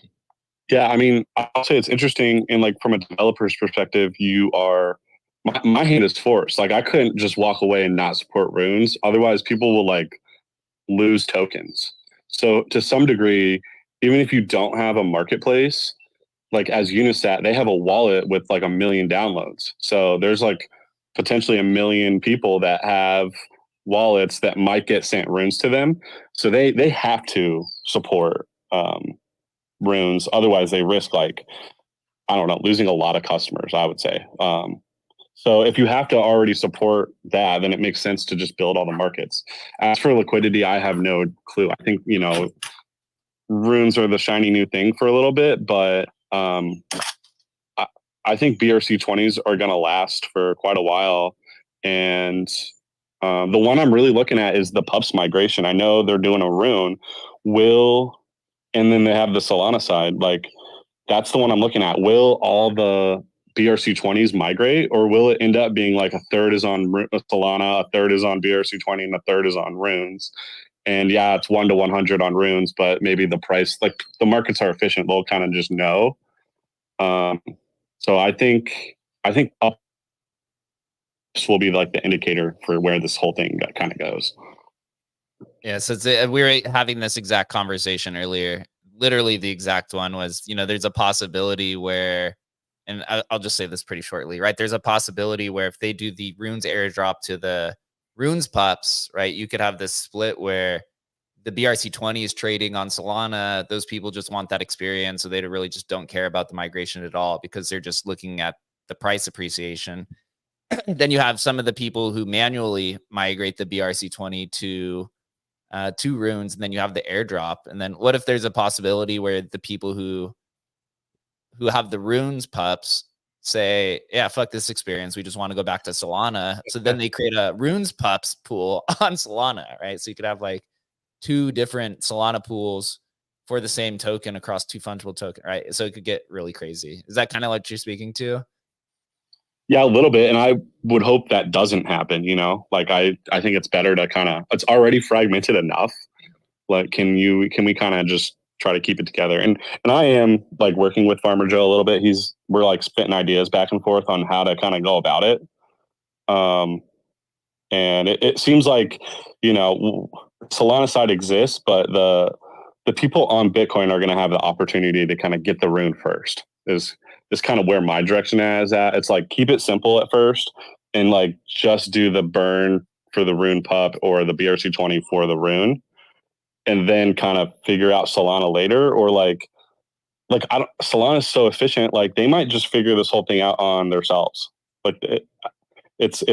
Yeah, I mean, I'll say it's interesting, and like from a developer's perspective, my hand is forced. Like I couldn't just walk away and not support runes. Otherwise, people will like lose tokens. So to some degree, even if you don't have a marketplace, like as Unisat, they have a wallet with like 1 million downloads. So there's like potentially 1 million people that have wallets that might get sent runes to them. So they have to support runes. Otherwise they risk like, I don't know, losing a lot of customers, I would say. So if you have to already support that, then it makes sense to just build all the markets. As for liquidity, I have no clue. I think, runes are the shiny new thing for a little bit, but I think BRC20s are going to last for quite a while. And the one I'm really looking at is the pups migration. I know they're doing a rune. And then they have the Solana side. Like, that's the one I'm looking at. Will all the BRC20s migrate, or will it end up being like a third is on Solana, a third is on BRC20, and a third is on runes? And yeah, it's 1 to 100 on runes, but maybe the price, like the markets are efficient, they'll kind of just know. So I think up will be like the indicator for where this whole thing kind of goes. Yeah, so we were having this exact conversation earlier. Literally, the exact one was, there's a possibility where, and I'll just say this pretty shortly, right? There's a possibility where if they do the runes airdrop to the runes pups, right, you could have this split where the BRC20 is trading on Solana. Those people just want that experience, so they really just don't care about the migration at all because they're just looking at the price appreciation. Then you have some of the people who manually migrate the BRC20 to runes, and then you have the airdrop. And then what if there's a possibility where the people who have the runes pups say, yeah, fuck this experience, we just want to go back to Solana. So then they create a runes pups pool on Solana, right? So you could have like 2 different Solana pools for the same token across 2 fungible tokens, right? So it could get really crazy. Is that kind of what you're speaking to? Yeah, a little bit. And I would hope that doesn't happen, like I think it's better to it's already fragmented enough. Like, can we kind of just try to keep it together? And I am like working with Farmer Joe a little bit. We're like spitting ideas back and forth on how to kind of go about it. And it seems like, Solana side exists, but the people on Bitcoin are going to have the opportunity to kind of get the rune first is kind of where my direction is at. It's like, keep it simple at first and like just do the burn for the rune pup or the BRC20 for the rune, and then kind of figure out Solana later. Or like Solana is so efficient, like they might just figure this whole thing out on themselves. Like it's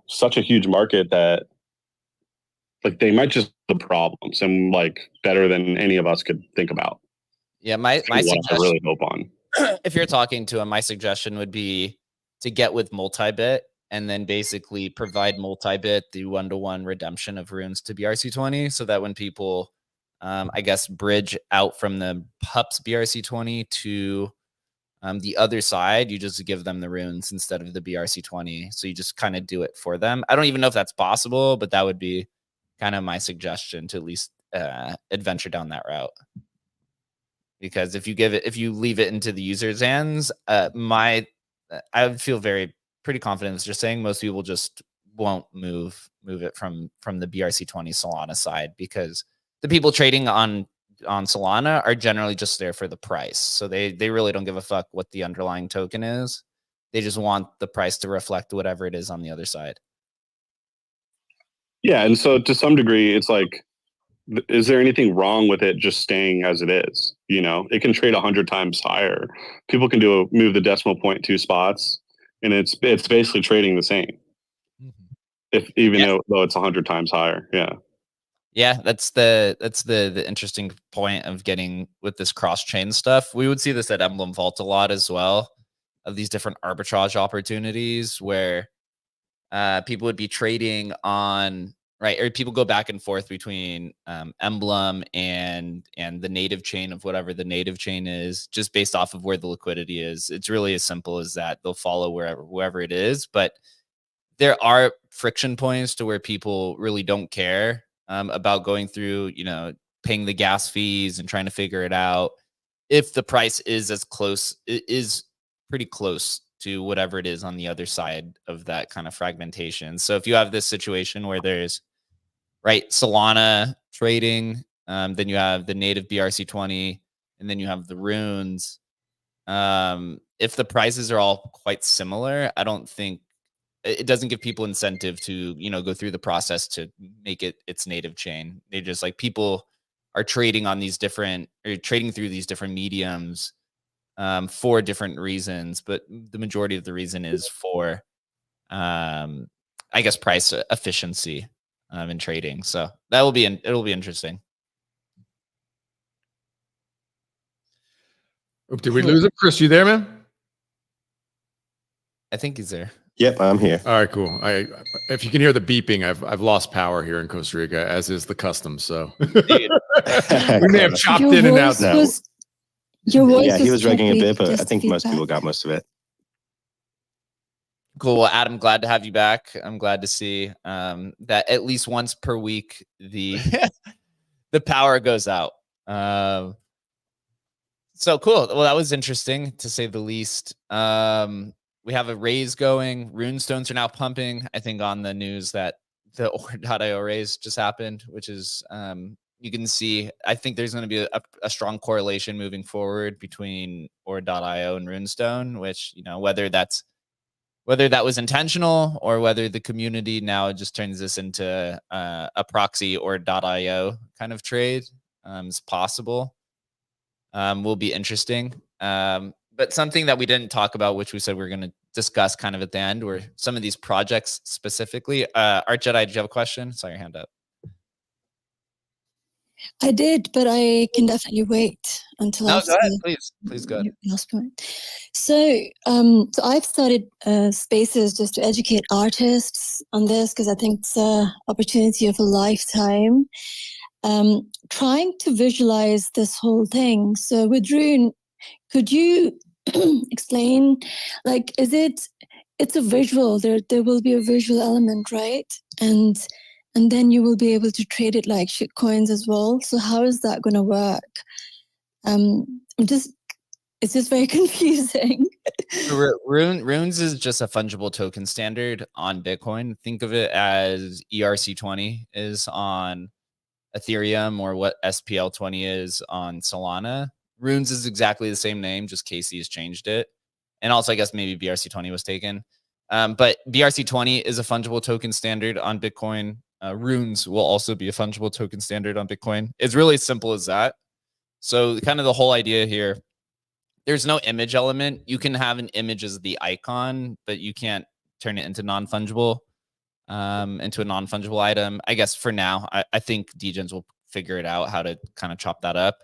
such a huge market that like they might just the problems and like better than any of us could think about. Yeah, my suggestion, I really hope on. If you're talking to him, my suggestion would be to get with multi-bit and then basically provide multi-bit the 1-to-1 redemption of runes to BRC20, so that when people, I guess, bridge out from the pups BRC20 to the other side, you just give them the runes instead of the BRC20. So you just kind of do it for them. I don't even know if that's possible, but that would be kind of my suggestion, to at least adventure down that route. Because if you leave it into the user's hands, I would feel pretty confident just saying most people just won't move it from the BRC20 Solana side, because the people trading on Solana are generally just there for the price. So they really don't give a fuck what the underlying token is. They just want the price to reflect whatever it is on the other side. Yeah, and so to some degree, it's like, is there anything wrong with it just staying as it is? It can trade 100 times higher. People can move the decimal point 2 spots and it's basically trading the same, if even though it's 100 times higher. Yeah. Yeah, that's the interesting point of getting with this cross-chain stuff. We would see this at Emblem Vault a lot as well, of these different arbitrage opportunities where people would be trading on, right, or people go back and forth between Emblem and the native chain of whatever the native chain is, just based off of where the liquidity is. It's really as simple as that. They'll follow wherever it is, but there are friction points to where people really don't care about going through, paying the gas fees and trying to figure it out. If the price is it is pretty close to whatever it is on the other side of that kind of fragmentation. So if you have this situation where there's, right, Solana trading, then you have the native BRC20, and then you have the runes. If the prices are all quite similar, I don't think it doesn't give people incentive to, go through the process to make it its native chain. They just, like, people are trading on these different, or trading through these different mediums for different reasons, but the majority of the reason is for, I guess, price efficiency in trading. So it'll be interesting. Oh, did we lose him? Chris, you there, man? I think he's there. Yep, I'm here. All right, cool. If you can hear the beeping, I've lost power here in Costa Rica, as is the custom. So we may have chopped in and out. Your voice Yeah, he was dragging a bit, but I just think most feedback. people got most of it. Cool. Well, Adam, glad to have you back. I'm glad to see that at least once per week the the power goes out. So cool. Well, that was interesting to say the least. We have a raise going. Runestones are now pumping. I think on the news that the Or.io raise just happened, which is you can see. I think there's going to be a strong correlation moving forward between Or.io and Runestone, which, whether that was intentional or whether the community now just turns this into a proxy Or.io kind of trade is possible. Will be interesting. But something that we didn't talk about, which we said we are going to discuss kind of at the end, were some of these projects specifically. Art Jedi, did you have a question? Saw your hand up. I did, but I can definitely wait until No, after go ahead, please go ahead. your last point. So, so I've started spaces just to educate artists on this because I think it's an opportunity of a lifetime. Trying to visualize this whole thing. So with Rune, could you explain, like, it's a visual, there will be a visual element, right? And then you will be able to trade it like shitcoins as well. So how is that going to work? It's just very confusing. Runes is just a fungible token standard on Bitcoin. Think of it as ERC20 is on Ethereum, or what SPL20 is on Solana. Runes is exactly the same name, just Casey has changed it. And also, I guess maybe BRC20 was taken. But BRC20 is a fungible token standard on Bitcoin. Runes will also be a fungible token standard on Bitcoin. It's really as simple as that. So kind of the whole idea here, there's no image element. You can have an image as the icon, but you can't turn it into non-fungible. Into a non-fungible item. I guess for now, I think Degens will figure it out how to kind of chop that up.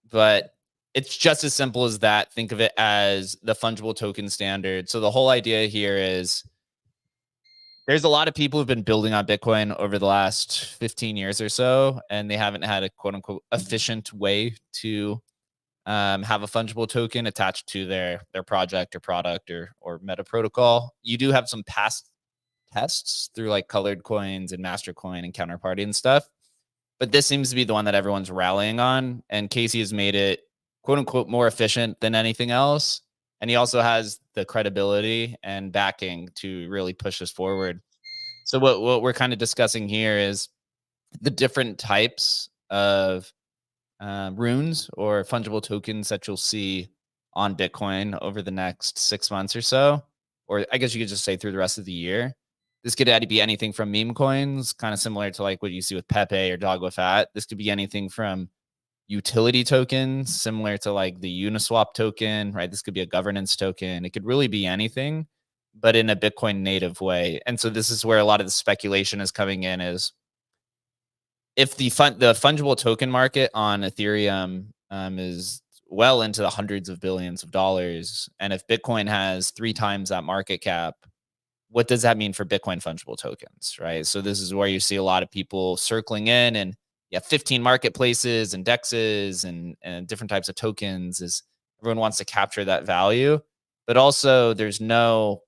But it's just as simple as that. Think of it as the fungible token standard. So the whole idea here is there's a lot of people who've been building on Bitcoin over the last 15 years or so, and they haven't had a quote unquote efficient way to have a fungible token attached to their project or product or meta protocol. You do have some past tests through like Colored Coins and Mastercoin and Counterparty and stuff, but this seems to be the one that everyone's rallying on, and Casey has made it quote unquote more efficient than anything else, and he also has the credibility and backing to really push this forward. So what we're kind of discussing here is the different types of runes or fungible tokens that you'll see on Bitcoin over the next 6 months or so, or I guess you could just say through the rest of the year. This could be anything from meme coins, kind of similar to like what you see with Pepe or Dogwifat. This could be anything from utility tokens, similar to like the Uniswap token, right? This could be a governance token. It could really be anything. but in a Bitcoin native way. And so this is where a lot of the speculation is coming in, is if the fungible token market on Ethereum is well into the hundreds of billions of dollars, and if Bitcoin has 3 times that market cap, what does that mean for Bitcoin fungible tokens, right? So this is where you see a lot of people circling in, and 15 marketplaces and dexes and different types of tokens, is everyone wants to capture that value, but also there's no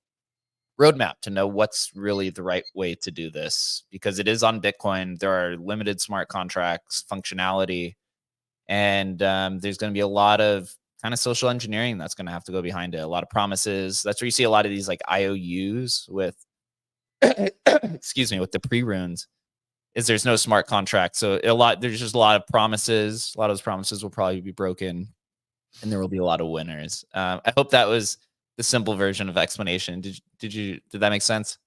roadmap to know what's really the right way to do this, because it is on Bitcoin. There are limited smart contracts functionality, and there's going to be a lot of kind of social engineering that's going to have to go behind it. A lot of promises. That's where you see a lot of these like IOUs with, excuse me, with the pre-runes, is there's no smart contract. So there's just a lot of promises. A lot of those promises will probably be broken, and there will be a lot of winners. I hope that was the simple version of explanation. Did that make sense?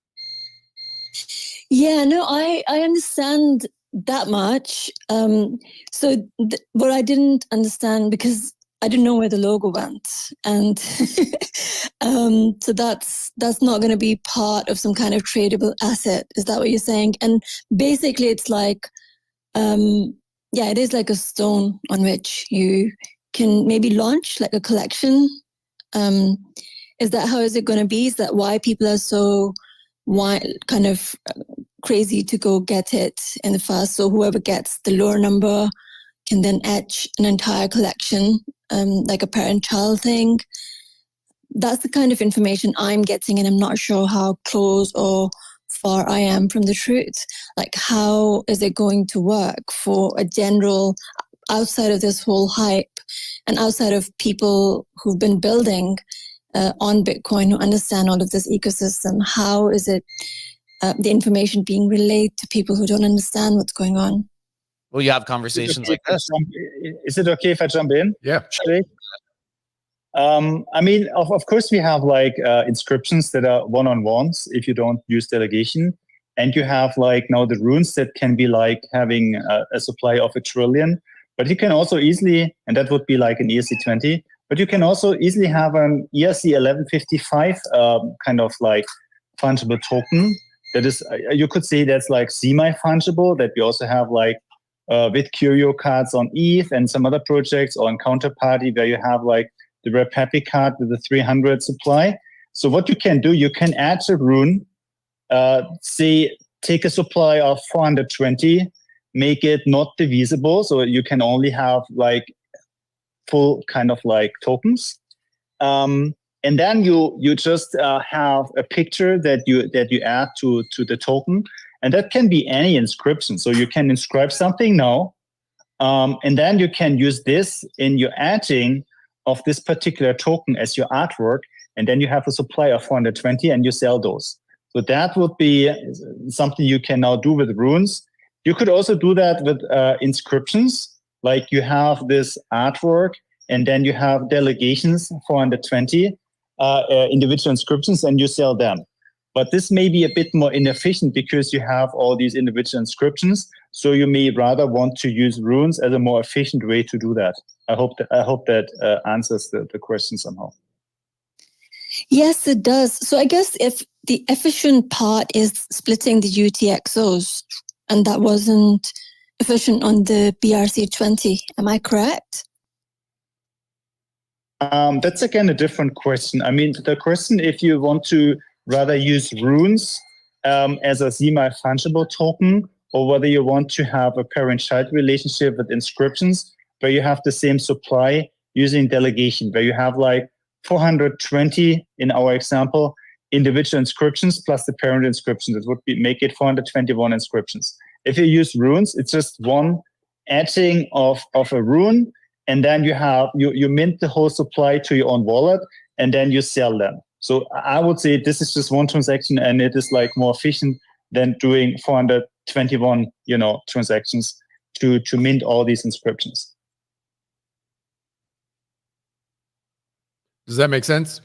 Yeah, no, I understand that much. So what I didn't understand, because I didn't know where the logo went, and so that's not going to be part of some kind of tradable asset. Is that what you're saying? And basically, it's like, it is like a stone on which you can maybe launch like a collection. Is that how is it going to be? Is that why people are so kind of crazy to go get it in the first? So whoever gets the lower number can then etch an entire collection, like a parent-child thing. That's the kind of information I'm getting, and I'm not sure how close or far I am from the truth. Like, how is it going to work for a general, outside of this whole hype and outside of people who've been building on Bitcoin, who understand all of this ecosystem? How is it the information being relayed to people who don't understand what's going on? Well, you have conversations like this. Is it okay if I jump in? Yeah. I mean, of course, we have like inscriptions that are one-on-ones if you don't use delegation. And you have like now the runes that can be like having a supply of 1 trillion. But you can also easily, and that would be like an ERC20, but you can also easily have an ERC 1155 kind of like fungible token. That is, you could say that's like semi-fungible, that we also have like with Curio cards on ETH and some other projects, or on Counterparty, where you have like the Rep Happy card with the 300 supply. So what you can do, you can add a rune, say, take a supply of 420, make it not divisible, so you can only have like full kind of like tokens. And then you just have a picture that you add to the token, and that can be any inscription. So you can inscribe something now, and then you can use this in your adding of this particular token as your artwork, and then you have a supply of 420 and you sell those. So that would be something you can now do with runes. You could also do that with inscriptions, like you have this artwork and then you have delegations, 420 individual inscriptions, and you sell them. But this may be a bit more inefficient because you have all these individual inscriptions. So you may rather want to use runes as a more efficient way to do that. I hope that answers the question somehow. Yes, it does. So I guess if the efficient part is splitting the UTXOs, and that wasn't efficient on the BRC20, am I correct? That's again a different question. I mean, the question, if you want to rather use runes as a semi-fungible token, or whether you want to have a parent-child relationship with inscriptions, where you have the same supply using delegation, where you have like 420 in our example, individual inscriptions plus the parent inscription. That would make it 421 inscriptions. If you use runes, it's just one etching of a rune, and then you mint the whole supply to your own wallet, and then you sell them. So I would say this is just one transaction, and it is like more efficient than doing 421, transactions to mint all these inscriptions. Does that make sense?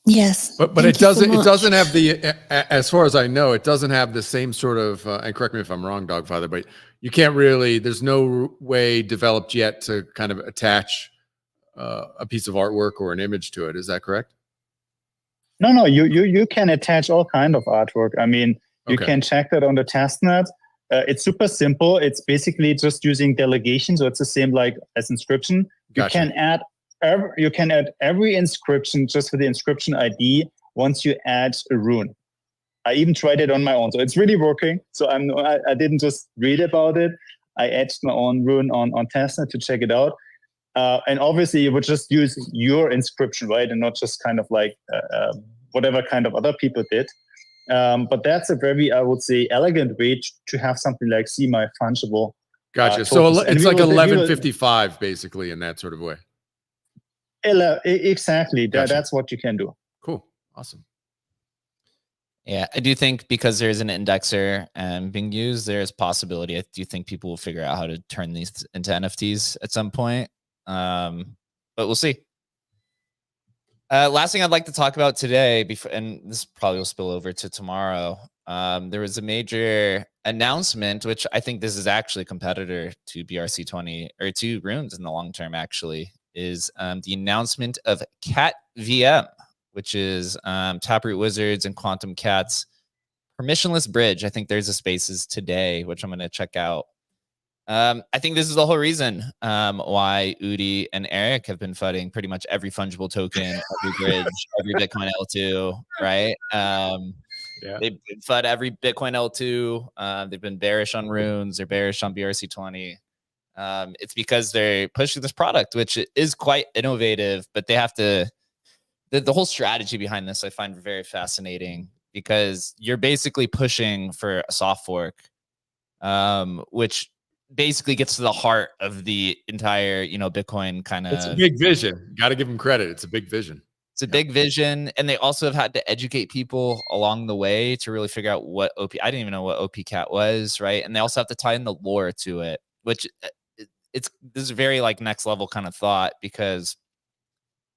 Yes. But it doesn't. It doesn't have the, as far as I know, it doesn't have the same sort of. And correct me if I'm wrong, Dogfather, but you can't really. There's no way developed yet to kind of attach a piece of artwork or an image to it. Is that correct? No, you can attach all kind of artwork. I mean, you Okay. can check that on the testnet. It's super simple. It's basically just using delegation, so it's the same like as inscription. Gotcha. You can add every inscription just with the inscription ID once you add a rune. I even tried it on my own, so it's really working. So I didn't just read about it. I added my own rune on testnet to check it out. And obviously, you would just use your inscription, right, and not just kind of like whatever kind of other people did. But that's a very, I would say, elegant way to have something like semi-fungible. Gotcha. So it's like 1155 basically in that sort of way. Exactly. Gotcha. That's what you can do. Cool. Awesome. Yeah, I do think because there's an indexer being used, there's possibility. I do think people will figure out how to turn these into NFTs at some point. But we'll see. Last thing I'd like to talk about today, and this probably will spill over to tomorrow. There was a major announcement, which I think this is actually a competitor to BRC20 or to Runes in the long term, actually, is the announcement of Cat VM, which is Taproot Wizards and Quantum Cat's permissionless bridge. I think there's a spaces today, which I'm going to check out. I think this is the whole reason why Udi and Eric have been fighting pretty much every fungible token, every bridge, every Bitcoin L2, right? Yeah. They've fought every Bitcoin L2. They've been bearish on Runes. They're bearish on BRC20. It's because they're pushing this product, which is quite innovative, but they have to, the whole strategy behind this I find very fascinating, because you're basically pushing for a soft fork, which basically gets to the heart of the entire, Bitcoin kind of. It's a big vision. Got to give them credit. It's a big vision. It's a big vision, and they also have had to educate people along the way to really figure out what OP. I didn't even know what OP Cat was, right? And they also have to tie in the lore to it, which this is very like next level kind of thought, because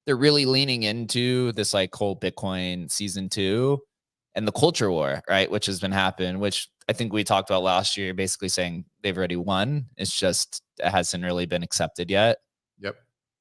they're really leaning into this like whole Bitcoin season 2 and the culture war, right? Which has been happening, which I think we talked about last year, basically saying they've already won. It's just, it hasn't really been accepted yet. Yep.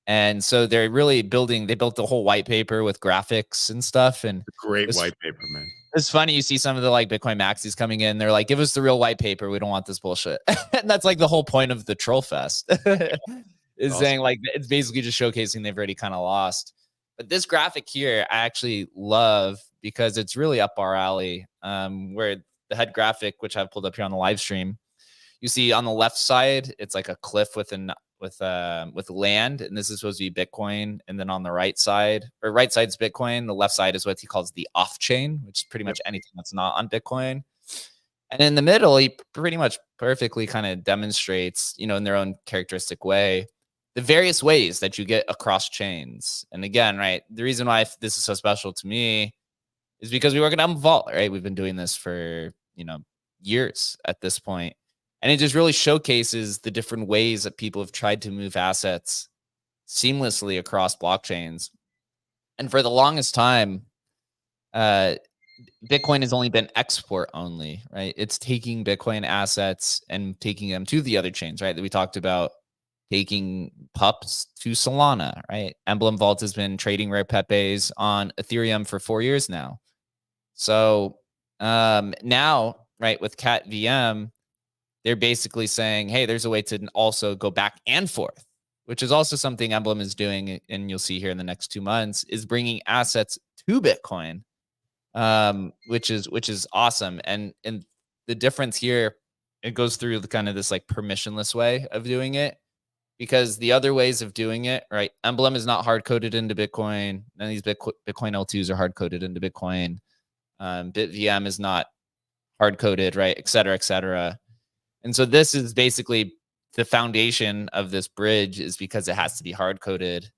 And so they're really they built the whole white paper with graphics and stuff. And Great white paper, man. It's funny. You see some of the like Bitcoin maxis coming in. They're like, give us the real white paper. We don't want this bullshit. And that's like the whole point of the troll fest is awesome. Saying like, it's basically just showcasing they've already kind of lost. But this graphic here, I actually love because it's really up our alley, where the head graphic, which I've pulled up here on the live stream, you see on the left side, it's like a cliff with land, and this is supposed to be Bitcoin. And then on the right side's Bitcoin. The left side is what he calls the off chain, which is pretty much anything that's not on Bitcoin. And in the middle, he pretty much perfectly kind of demonstrates, in their own characteristic way, the various ways that you get across chains. And again, right, the reason why this is so special to me is because we work at Emblem Vault, right? We've been doing this for, years at this point. And it just really showcases the different ways that people have tried to move assets seamlessly across blockchains. And for the longest time, Bitcoin has only been export only, right? It's taking Bitcoin assets and taking them to the other chains, right? That we talked about, taking pups to Solana, right? Emblem Vault has been trading rare Pepes on Ethereum for 4 years now. So now, right, with Cat VM, they're basically saying, hey, there's a way to also go back and forth, which is also something Emblem is doing, and you'll see here in the next 2 months, is bringing assets to Bitcoin, which is awesome. And the difference here, it goes through the kind of this like permissionless way of doing it, because the other ways of doing it, right? Emblem is not hard coded into Bitcoin. None of these Bitcoin L2s are hard coded into Bitcoin. BitVM is not hard coded, right? Et cetera, et cetera. And so this is basically the foundation of this bridge, is because it has to be hard coded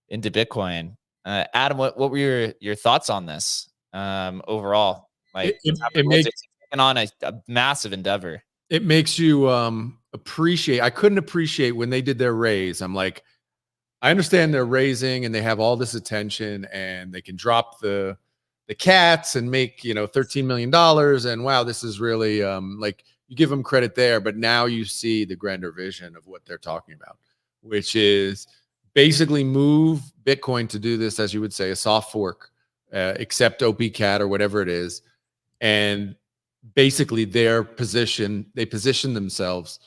into Bitcoin. Adam, what were your thoughts on this overall? Like, it makes taking on a massive endeavor. It makes you appreciate. I couldn't appreciate when they did their raise. I'm like, I understand they're raising and they have all this attention and they can drop the cats and make $13 million. And wow, this is really like, you give them credit there, but now you see the grander vision of what they're talking about, which is basically move Bitcoin to do this, as you would say, a soft fork accept OPCAT or whatever it is. And basically they position themselves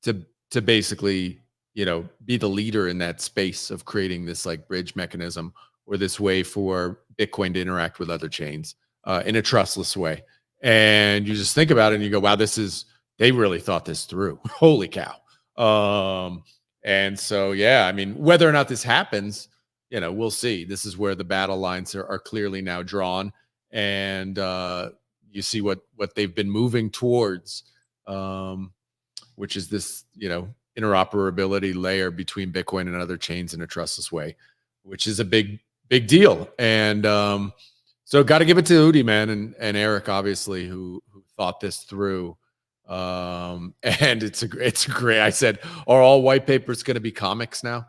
to basically, be the leader in that space of creating this like bridge mechanism or this way for Bitcoin to interact with other chains in a trustless way. And you just think about it and you go, wow, they really thought this through. Holy cow. And so, yeah, I mean, whether or not this happens, we'll see. This is where the battle lines are clearly now drawn. And you see what they've been moving towards, which is this, interoperability layer between Bitcoin and other chains in a trustless way, which is a big deal. And so got to give it to Udi, man, and Eric, obviously, who thought this through. And it's great. I said, are all white papers going to be comics now?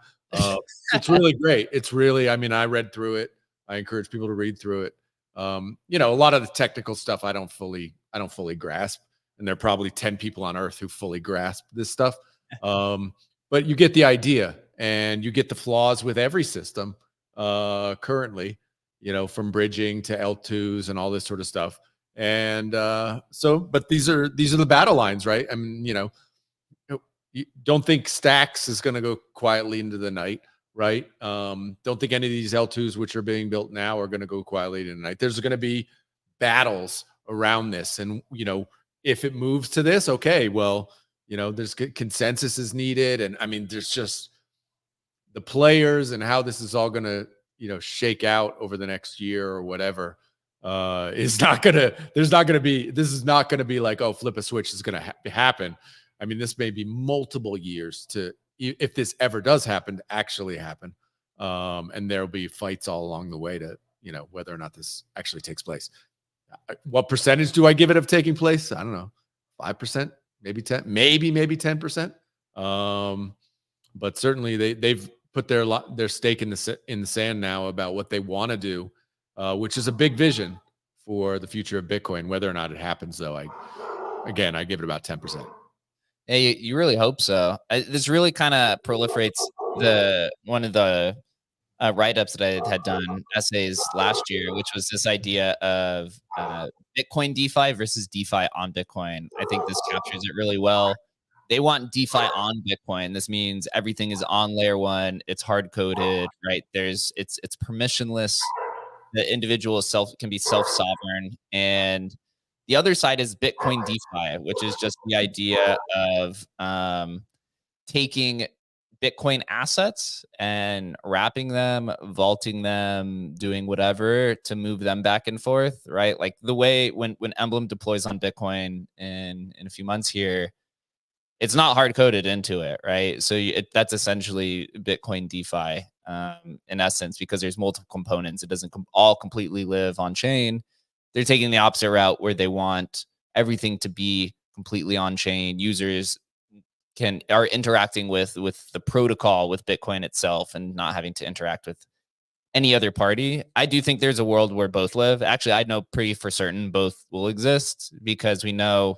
It's really great. It's really, I mean, I read through it. I encourage people to read through it. A lot of the technical stuff I don't fully grasp, and there are probably 10 people on earth who fully grasp this stuff. But you get the idea, and you get the flaws with every system currently, from bridging to L2s and all this sort of stuff. And but these are the battle lines, right? I mean, you don't think Stacks is going to go quietly into the night, right? Don't think any of these L2s which are being built now are going to go quietly into the night. There's going to be battles around this, and if it moves to this, okay, well, there's consensus is needed, and I mean, there's just the players and how this is all going to shake out over the next year or whatever. This is not going to be like, oh, flip a switch is going to happen. I mean, this may be multiple years if this ever does happen, to actually happen. And there'll be fights all along the way to, whether or not this actually takes place. What percentage do I give it of taking place? I don't know, 5%, maybe 10, maybe 10%. But certainly they've put their stake in the sand now about what they want to do, which is a big vision for the future of Bitcoin. Whether or not it happens, though, I give it about 10%. Hey, you really hope so. This really kind of proliferates one of the write-ups that I had done essays last year, which was this idea of Bitcoin DeFi versus DeFi on Bitcoin. I think this captures it really well. They want DeFi on Bitcoin. This means everything is on layer one. It's hard-coded, right? It's permissionless. The individual can be self-sovereign. And the other side is Bitcoin DeFi, which is just the idea of taking Bitcoin assets and wrapping them, vaulting them, doing whatever to move them back and forth, right? Like the way when Emblem deploys on Bitcoin in a few months here, it's not hard coded into it, right? So that's essentially Bitcoin DeFi in essence, because there's multiple components. It doesn't all completely live on chain. They're taking the opposite route where they want everything to be completely on chain. Users are interacting with the protocol, with Bitcoin itself, and not having to interact with any other party. I do think there's a world where both live. Actually, I know pretty for certain both will exist, because we know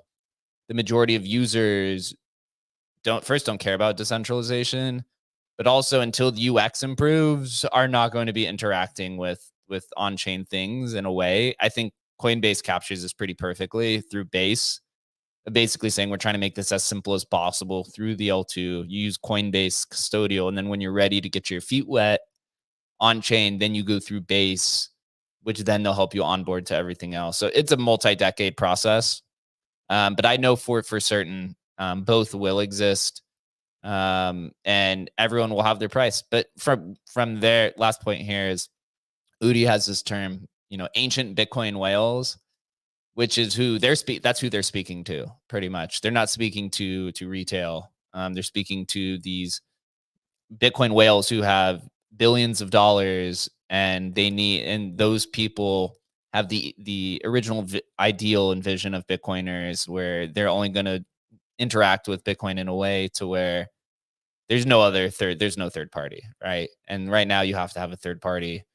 the majority of users don't care about decentralization, but also until the UX improves, are not going to be interacting with on-chain things in a way. I think Coinbase captures this pretty perfectly through Base, basically saying we're trying to make this as simple as possible through the L2. You use Coinbase custodial, and then when you're ready to get your feet wet on chain, then you go through Base, which then they'll help you onboard to everything else. So it's a multi-decade process. But I know for certain both will exist, and everyone will have their price. But from their last point here is Udi has this term, ancient Bitcoin whales, which is that's who they're speaking to, pretty much. They're not speaking to retail. They're speaking to these Bitcoin whales who have billions of dollars, and those people have the original ideal and vision of Bitcoiners, where they're only going to interact with Bitcoin in a way to where there's no third party, right? And right now you have to have a third party.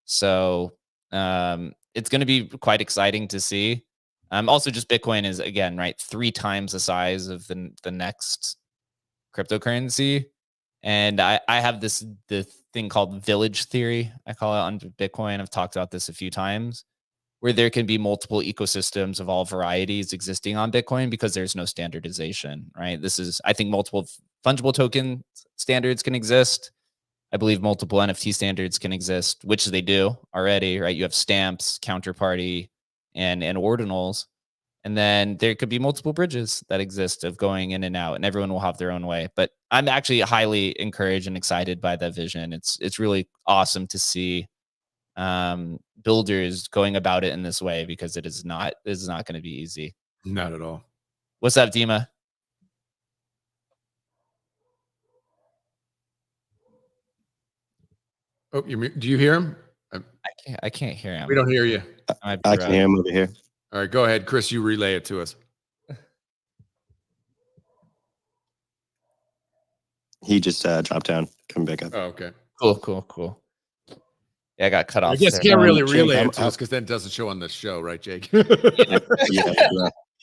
So it's going to be quite exciting to see. Also, just Bitcoin is, again, right, 3 times the size of the next cryptocurrency. And I have the thing called village theory. I call it on Bitcoin. I've talked about this a few times, where there can be multiple ecosystems of all varieties existing on Bitcoin because there's no standardization, right? This is, I think, multiple fungible token standards can exist. I believe multiple NFT standards can exist, which they do already, right? You have stamps, counterparty, and ordinals. And then there could be multiple bridges that exist of going in and out, and everyone will have their own way. But I'm actually highly encouraged and excited by that vision. It's really awesome to see builders going about it in this way, because it is not going to be easy. Not at all. What's up, Dima? Oh, do you hear him? I can't hear him. We don't hear you. I can hear him over here. All right, go ahead, Chris. You relay it to us. He just dropped down, coming back up. Oh, okay. Cool. Yeah, I got cut off. I guess there. can't really Jake, relay it to us because then it doesn't show on the show, right, Jake? Yeah.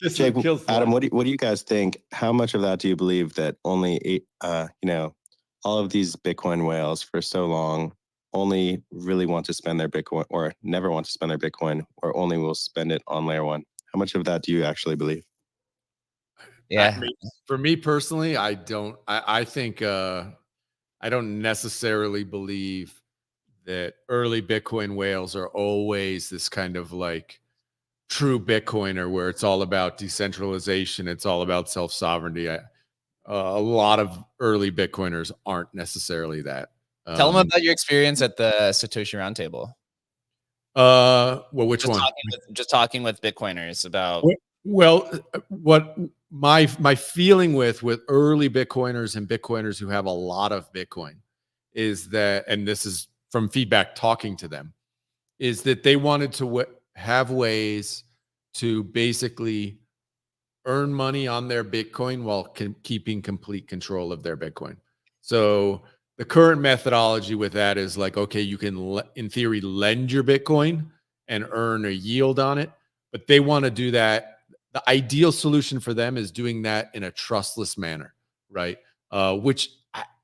Just kills Adam, what do you guys think? How much of that do you believe that only all of these Bitcoin whales for so long only really want to spend their Bitcoin, or never want to spend their Bitcoin, or only will spend it on layer one? How much of that do you actually believe? Yeah. For me personally, I don't. I think I don't necessarily believe that early Bitcoin whales are always this kind of like true Bitcoiner where it's all about decentralization. It's all about self-sovereignty. A lot of early Bitcoiners aren't necessarily that. Tell them about your experience at the Satoshi Roundtable. Well, which one? Just talking with Bitcoiners about. Well, what my feeling with early Bitcoiners and Bitcoiners who have a lot of Bitcoin is that, and this is from feedback talking to them, is that they wanted to have ways to basically earn money on their Bitcoin while keeping complete control of their Bitcoin. So the current methodology with that is like, okay, you can, in theory, lend your Bitcoin and earn a yield on it, but they want to do that. The ideal solution for them is doing that in a trustless manner, right? Which,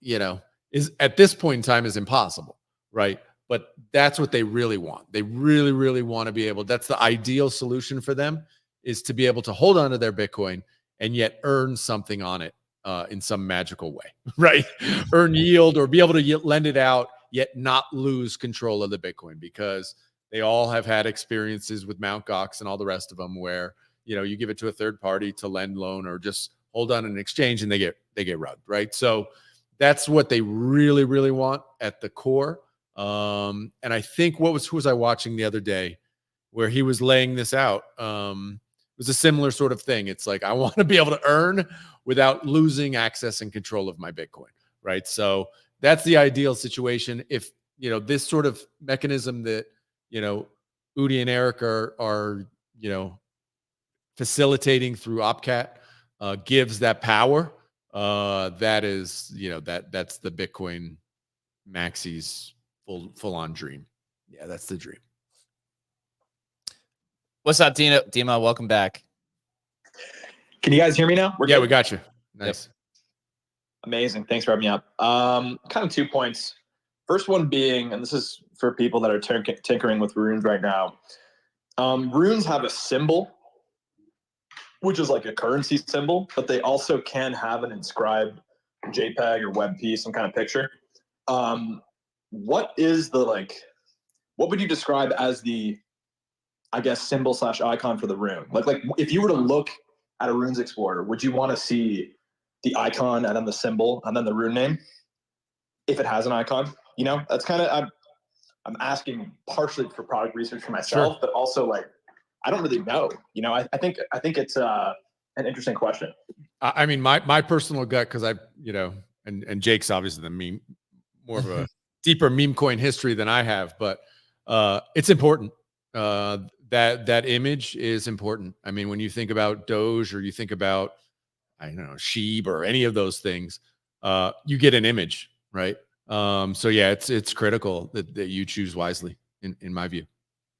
is at this point in time is impossible, right? But that's what they really want. They really, really want to be able, that's the ideal solution for them, is to be able to hold on to their Bitcoin and yet earn something on it in some magical way, right? Earn yield or be able to lend it out, yet not lose control of the Bitcoin, because they all have had experiences with Mt. Gox and all the rest of them where, you give it to a third party to lend, loan, or just hold on an exchange and they get rugged, right? So that's what they really, really want at the core. And I think who was I watching the other day where he was laying this out? It was a similar sort of thing. It's like, I want to be able to earn without losing access and control of my Bitcoin, right? So that's the ideal situation. If, this sort of mechanism that, Udi and Eric are facilitating through OpCat gives that power. That is, that's the Bitcoin maxis full on dream. Yeah, that's the dream. What's up, Dima? Welcome back. Can you guys hear me now? We got you. Nice. Yep. Amazing. Thanks for having me up. Kind of 2 points. First one being, and this is for people that are tinkering with runes right now. Runes have a symbol, which is like a currency symbol, but they also can have an inscribed JPEG or WebP, some kind of picture. What would you describe as the, I guess, symbol / icon for the rune? Like if you were to look at a Runes Explorer, would you want to see the icon and then the symbol and then the rune name if it has an icon? That's kind of, I'm asking partially for product research for myself, but also like, I don't really know. I think it's an interesting question. I mean, my personal gut, because and Jake's obviously the meme, more of a deeper meme coin history than I have, but it's important. That image is important. I mean, when you think about Doge or you think about, I don't know, Sheeb or any of those things, you get an image, right? So yeah, it's critical that you choose wisely, in my view.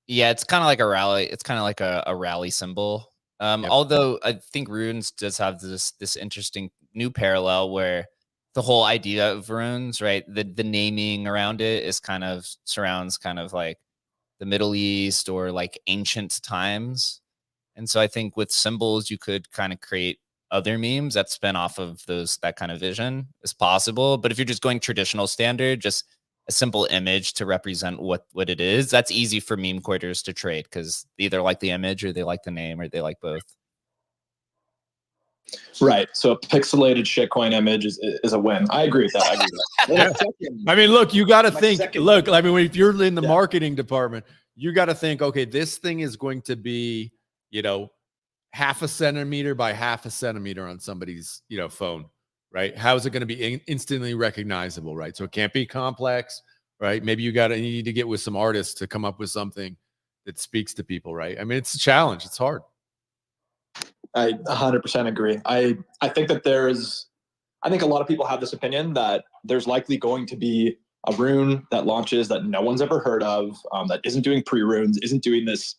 Yeah, it's kind of like a rally. It's kind of like a rally symbol. Although I think Runes does have this interesting new parallel where the whole idea of runes, right? The naming around it is kind of surrounds kind of like the Middle East or like ancient times. And so I think with symbols, you could kind of create other memes that spin off of that kind of vision is possible. But if you're just going traditional standard, just a simple image to represent what it is, that's easy for meme coiners to trade because they either like the image or they like the name or they like both. Right. So a pixelated shitcoin image is a win. I agree with that. I agree with that. I mean, look, you got to think, second- look, I mean, if you're in the marketing department, you got to think, okay, this thing is going to be, you know, 0.5 centimeter by 0.5 centimeter on somebody's, you know, phone, right? How is it going to be instantly recognizable, right? So it can't be complex, right? Maybe you need to get with some artists to come up with something that speaks to people, right? I mean, it's a challenge. It's hard. I 100% agree. I think that I think a lot of people have this opinion that there's likely going to be a rune that launches that no one's ever heard of, that isn't doing pre-runes, isn't doing this.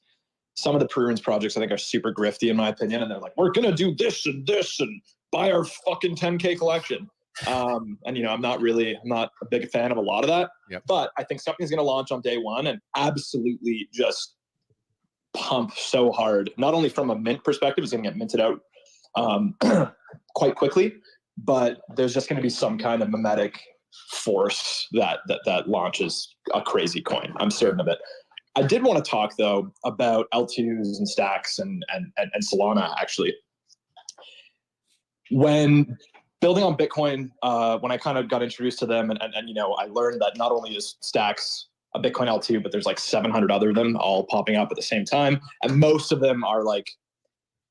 Some of the pre-runes projects I think are super grifty in my opinion, and they're like, we're gonna do this and buy our fucking 10K collection. And you know, I'm not a big fan of a lot of that. Yep. But I think something's gonna launch on day one and absolutely just pump so hard, not only from a mint perspective, it's going to get minted out quite quickly, but there's just going to be some kind of mimetic force that launches a crazy coin. I'm certain of it. I did want to talk though about L2s and stacks and Solana actually. When building on Bitcoin, when I kind of got introduced to them and you know, I learned that not only is stacks a Bitcoin L2, but there's like 700 other of them all popping up at the same time. And most of them are like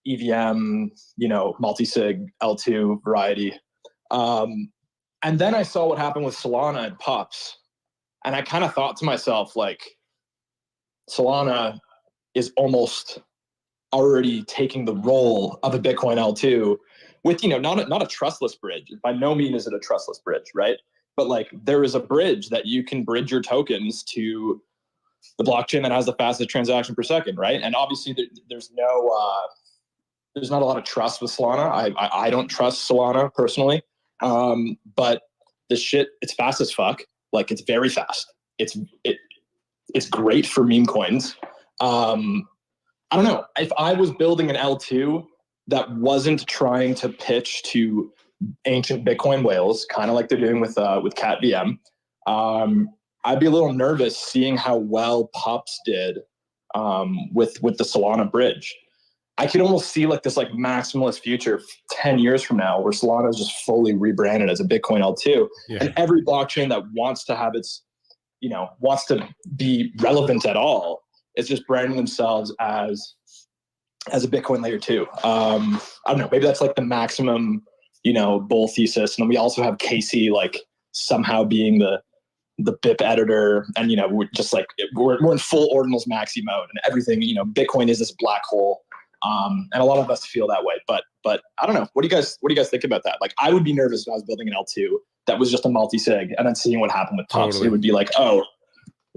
EVM, you know, multi-sig L2 variety. And then I saw what happened with Solana and Pups. And I kind of thought to myself, like, Solana is almost already taking the role of a Bitcoin L2 with, you know, not a trustless bridge. By no means is it a trustless bridge, right? But like there is a bridge that you can bridge your tokens to the blockchain that has the fastest transaction per second, right? And obviously there's not a lot of trust with Solana. I don't trust Solana personally, but the shit, it's fast as fuck. Like it's very fast. It's great for meme coins. I don't know if I was building an L2 that wasn't trying to pitch to ancient Bitcoin whales, kind of like they're doing with Cat VM. I'd be a little nervous seeing how well Pups did with the Solana bridge. I could almost see like this like maximalist future 10 years from now where Solana is just fully rebranded as a Bitcoin L2. Yeah. And every blockchain that wants to have its, you know, wants to be relevant at all is just branding themselves as a Bitcoin layer 2. I don't know, maybe that's like the maximum, you know, bull thesis. And then we also have Casey like somehow being the BIP editor, and you know, we're just like we're in full ordinals maxi mode and everything. You know, Bitcoin is this black hole, and a lot of us feel that way. But I don't know. What do you guys think about that? Like, I would be nervous if I was building an L2 that was just a multi-sig, and then seeing what happened with Pups. Totally. It would be like, oh,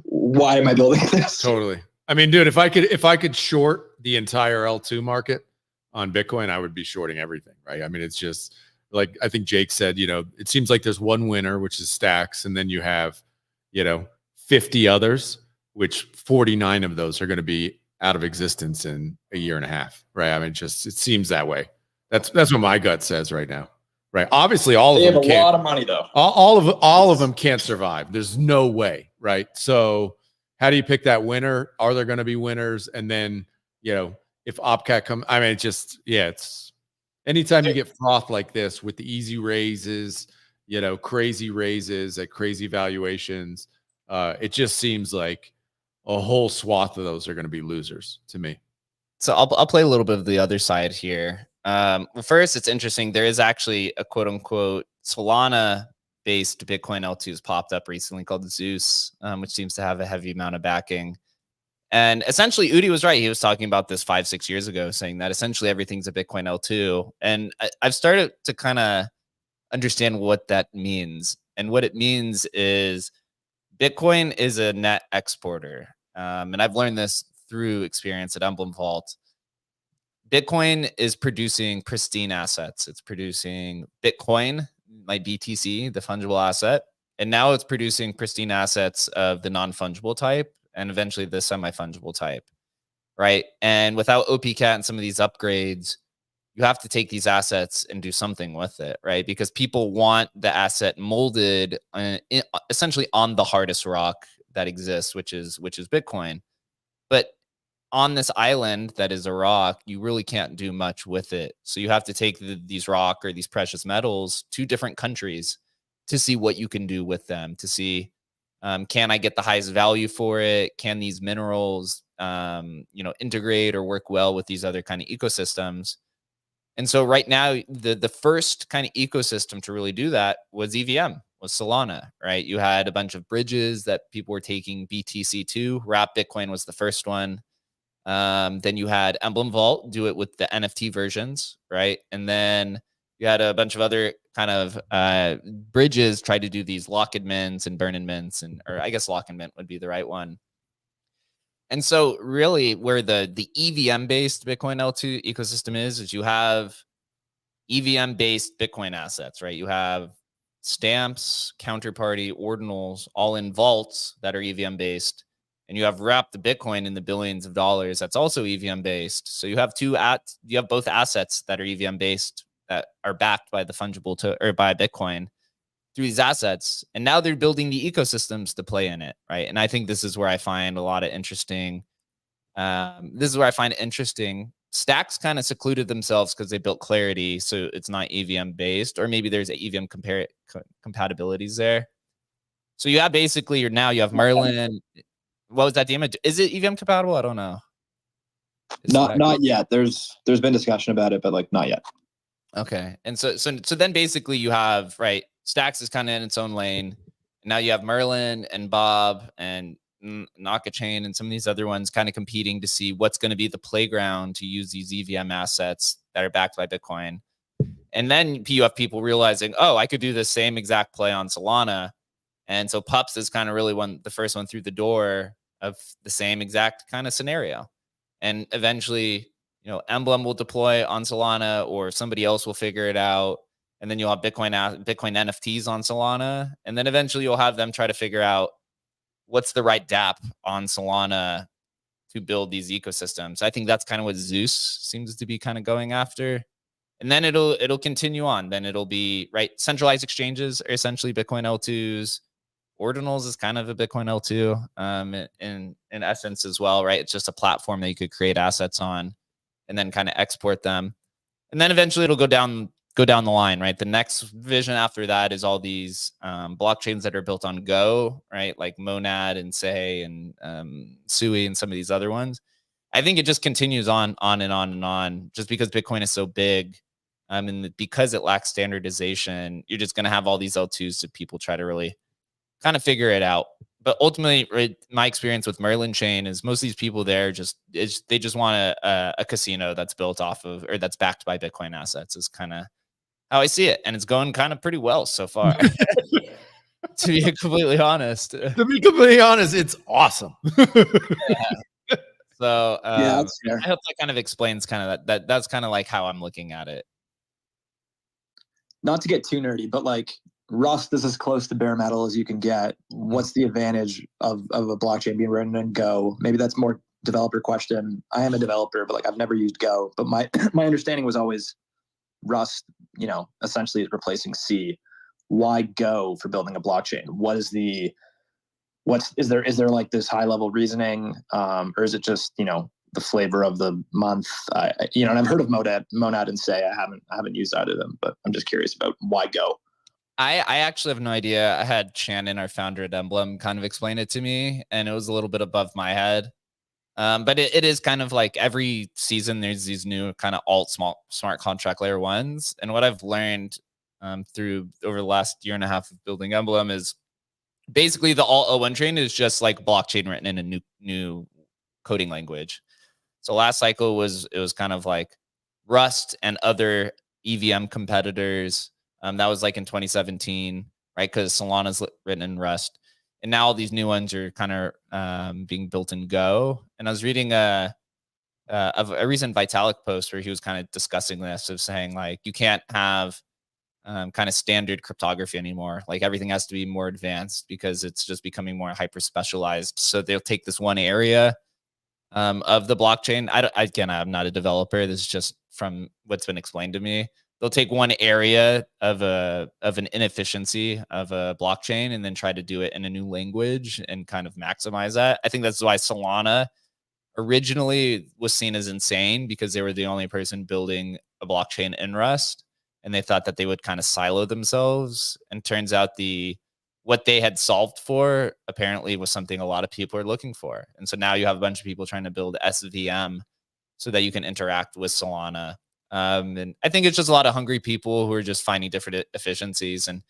why am I building this? Totally. I mean, dude, if I could short the entire L2 market on Bitcoin, I would be shorting everything, right? I mean, it's just like I think Jake said, you know, it seems like there's one winner, which is stacks, and then you have, you know, 50 others, which 49 of those are going to be out of existence in a year and a half, right? I mean, it seems that way. That's what my gut says right now, right? Obviously, all of them have a lot of money though. All of them can't survive. There's no way, right? So how do you pick that winner? Are there going to be winners? And then, you know, if OpCat come, I mean, it's anytime you get froth like this with the easy raises, you know, crazy raises at crazy valuations, it just seems like a whole swath of those are going to be losers to me. So I'll play a little bit of the other side here. Well, first, it's interesting. There is actually a quote unquote Solana based Bitcoin L2s popped up recently called Zeus, which seems to have a heavy amount of backing. And essentially, Udi was right. He was talking about this 5-6 years ago, saying that essentially everything's a Bitcoin L2. And I've started to kind of understand what that means. And what it means is Bitcoin is a net exporter. And I've learned this through experience at Emblem Vault. Bitcoin is producing pristine assets. It's producing Bitcoin, my BTC, the fungible asset, and now it's producing pristine assets of the non-fungible type and eventually the semi-fungible type, right? And without OPCat and some of these upgrades, you have to take these assets and do something with it, right? Because people want the asset molded essentially on the hardest rock that exists, which is Bitcoin. But on this island that is a rock, you really can't do much with it. So you have to take these rock or these precious metals to different countries to see what you can do with them, to see, can I get the highest value for it? Can these minerals, integrate or work well with these other kind of ecosystems? And so right now, the first kind of ecosystem to really do that was EVM, was Solana, right? You had a bunch of bridges that people were taking BTC to. Wrap Bitcoin was the first one. Then you had Emblem Vault do it with the NFT versions, right? And then you had a bunch of other kind of bridges try to do these lock-in mints and burn-in mints, or I guess lock-in mint would be the right one. And so really where the EVM-based Bitcoin L2 ecosystem is you have EVM-based Bitcoin assets, right? You have stamps, counterparty, ordinals, all in vaults that are EVM-based. And you have wrapped the Bitcoin in the billions of dollars that's also EVM-based. So you have both assets that are EVM-based that are backed by the fungible or by Bitcoin through these assets, and now they're building the ecosystems to play in it, right? And I think this is where I find a lot of interesting. Stacks kind of secluded themselves because they built Clarity, so it's not EVM based, or maybe there's EVM compatibilities there. So you have basically you have Merlin. What was that damage? Is it EVM compatible? I don't know. Not yet. There's been discussion about it, but like not yet. Okay, and so then basically you have, right, Stacks is kind of in its own lane. Now you have Merlin and Bob and Nakachain and some of these other ones kind of competing to see what's going to be the playground to use these EVM assets that are backed by Bitcoin. And then you have people realizing, oh, I could do the same exact play on Solana. And so Pups is kind of really the first one through the door of the same exact kind of scenario. And eventually, Emblem will deploy on Solana, or somebody else will figure it out. And then you'll have Bitcoin NFTs on Solana. And then eventually you'll have them try to figure out what's the right dApp on Solana to build these ecosystems. I think that's kind of what Zeus seems to be kind of going after. And then it'll continue on. Then it'll be, right, centralized exchanges are essentially Bitcoin L2s. Ordinals is kind of a Bitcoin L2 in essence as well, right? It's just a platform that you could create assets on and then kind of export them. And then eventually it'll go down the line, right? The next vision after that is all these blockchains that are built on Go, right? Like Monad and Say and Sui and some of these other ones. I think it just continues on and on and on, just because Bitcoin is so big. And because it lacks standardization, you're just going to have all these L2s that people try to really kind of figure it out. But ultimately, right, my experience with Merlin Chain is most of these people there they just want a casino that's built off of, or that's backed by Bitcoin assets, is kind of how I see it. And it's going kind of pretty well so far. To be completely honest. It's awesome. Yeah. So that's fair. I hope that kind of explains kind of that's kind of like how I'm looking at it. Not to get too nerdy, but like Rust is as close to bare metal as you can get. What's the advantage of a blockchain being written in Go? Maybe that's more developer question. I am a developer, but like I've never used Go. But my understanding was always Rust, essentially is replacing C. Why Go for building a blockchain? Is there like this high level reasoning, or is it just the flavor of the month? And I've heard of Monad and Say. I haven't used either of them, but I'm just curious about why Go. I actually have no idea. I had Shannon, our founder at Emblem, kind of explain it to me, and it was a little bit above my head. But it is kind of like every season there's these new kind of smart contract layer ones. And what I've learned through over the last year and a half of building Emblem is basically the alt O1 train is just like blockchain written in a new coding language. So last cycle it was kind of like Rust and other EVM competitors. That was like in 2017, right? Because Solana's written in Rust. And now all these new ones are kind of being built in Go. And I was reading a recent Vitalik post where he was kind of discussing this, of saying like, you can't have kind of standard cryptography anymore. Like everything has to be more advanced because it's just becoming more hyper specialized. So they'll take this one area of the blockchain. Again, I'm not a developer. This is just from what's been explained to me. They'll take one area of an inefficiency of a blockchain and then try to do it in a new language and kind of maximize that. I think that's why Solana originally was seen as insane, because they were the only person building a blockchain in Rust, and they thought that they would kind of silo themselves. And turns out what they had solved for apparently was something a lot of people are looking for. And so now you have a bunch of people trying to build SVM so that you can interact with Solana. And I think it's just a lot of hungry people who are just finding different efficiencies. And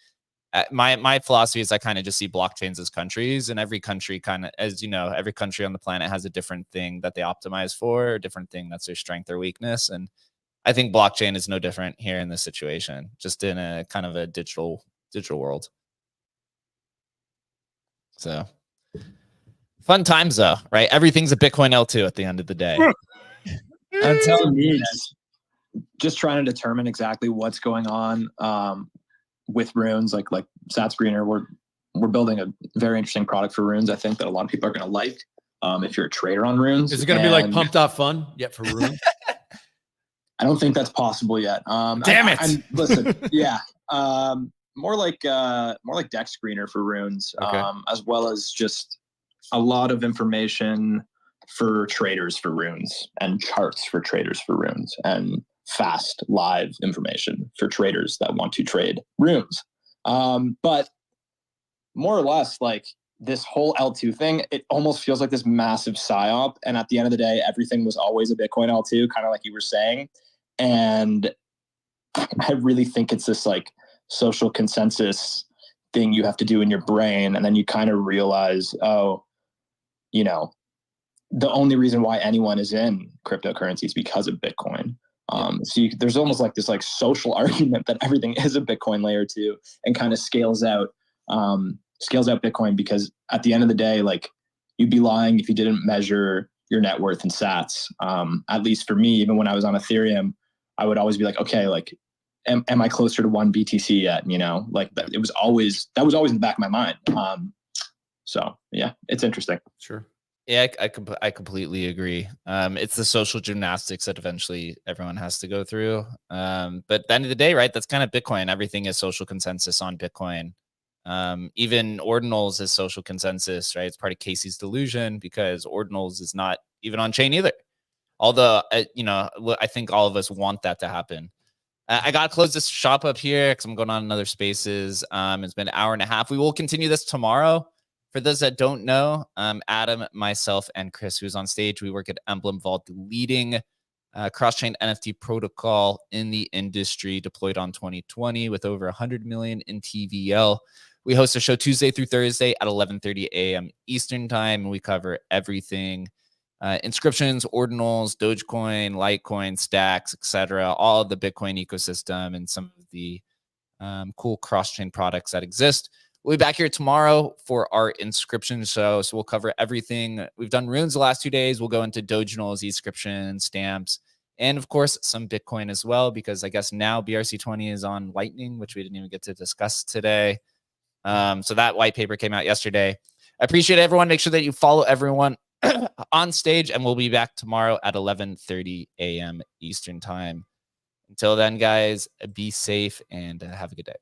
my philosophy is I kind of just see blockchains as countries, and every country kind of, as you know, every country on the planet has a different thing that they optimize for, a different thing that's their strength or weakness. And I think blockchain is no different here in this situation, just in a kind of a digital world. So fun times though, right? Everything's a Bitcoin L2 at the end of the day. I'm telling you, just trying to determine exactly what's going on with runes, like Sat Screener. We're building a very interesting product for runes. I think that a lot of people are going to like if you're a trader on runes. Is it going to be like Pump.Fun yet for runes? I don't think that's possible yet. Damn it! Listen, yeah, more like Dex Screener for runes, Okay. as well as just a lot of information for traders for runes, and charts for traders for runes, and fast live information for traders that want to trade runes. But more or less, like this whole L2 thing, it almost feels like this massive psyop. And at the end of the day, everything was always a Bitcoin L2, kind of like you were saying. And I really think it's this like social consensus thing you have to do in your brain. And then you kind of realize, oh, you know, the only reason why anyone is in cryptocurrency is because of Bitcoin. So there's almost like this like social argument that everything is a Bitcoin layer 2, and kind of scales out Bitcoin, because at the end of the day, like you'd be lying if you didn't measure your net worth in sats. At least for me, even when I was on Ethereum, I would always be like, okay, like, am I closer to 1 BTC yet? You know, like that was always in the back of my mind. So yeah, it's interesting. Sure. Yeah, I completely agree. It's the social gymnastics that eventually everyone has to go through. But at the end of the day, right, that's kind of Bitcoin. Everything is social consensus on Bitcoin. Even ordinals is social consensus, right? It's part of Casey's delusion, because ordinals is not even on chain either. Although, you know, I think all of us want that to happen. I got to close this shop up here because I'm going on another spaces. It's been an hour and a half. We will continue this tomorrow. For those that don't know, Adam, myself, and Chris, who's on stage, we work at Emblem Vault, the leading cross-chain NFT protocol in the industry, deployed on 2020 with over 100 million in TVL. We host a show Tuesday through Thursday at 11:30 a.m. Eastern time, and we cover everything. Inscriptions, ordinals, Dogecoin, Litecoin, stacks, etc. All of the Bitcoin ecosystem and some of the cool cross-chain products that exist. We'll be back here tomorrow for our inscription show. So we'll cover everything. We've done runes the last 2 days. We'll go into Doginals, inscriptions, stamps, and of course, some Bitcoin as well, because I guess now BRC20 is on Lightning, which we didn't even get to discuss today. So that white paper came out yesterday. I appreciate everyone. Make sure that you follow everyone on stage, and we'll be back tomorrow at 11:30 a.m. Eastern time. Until then, guys, be safe and have a good day.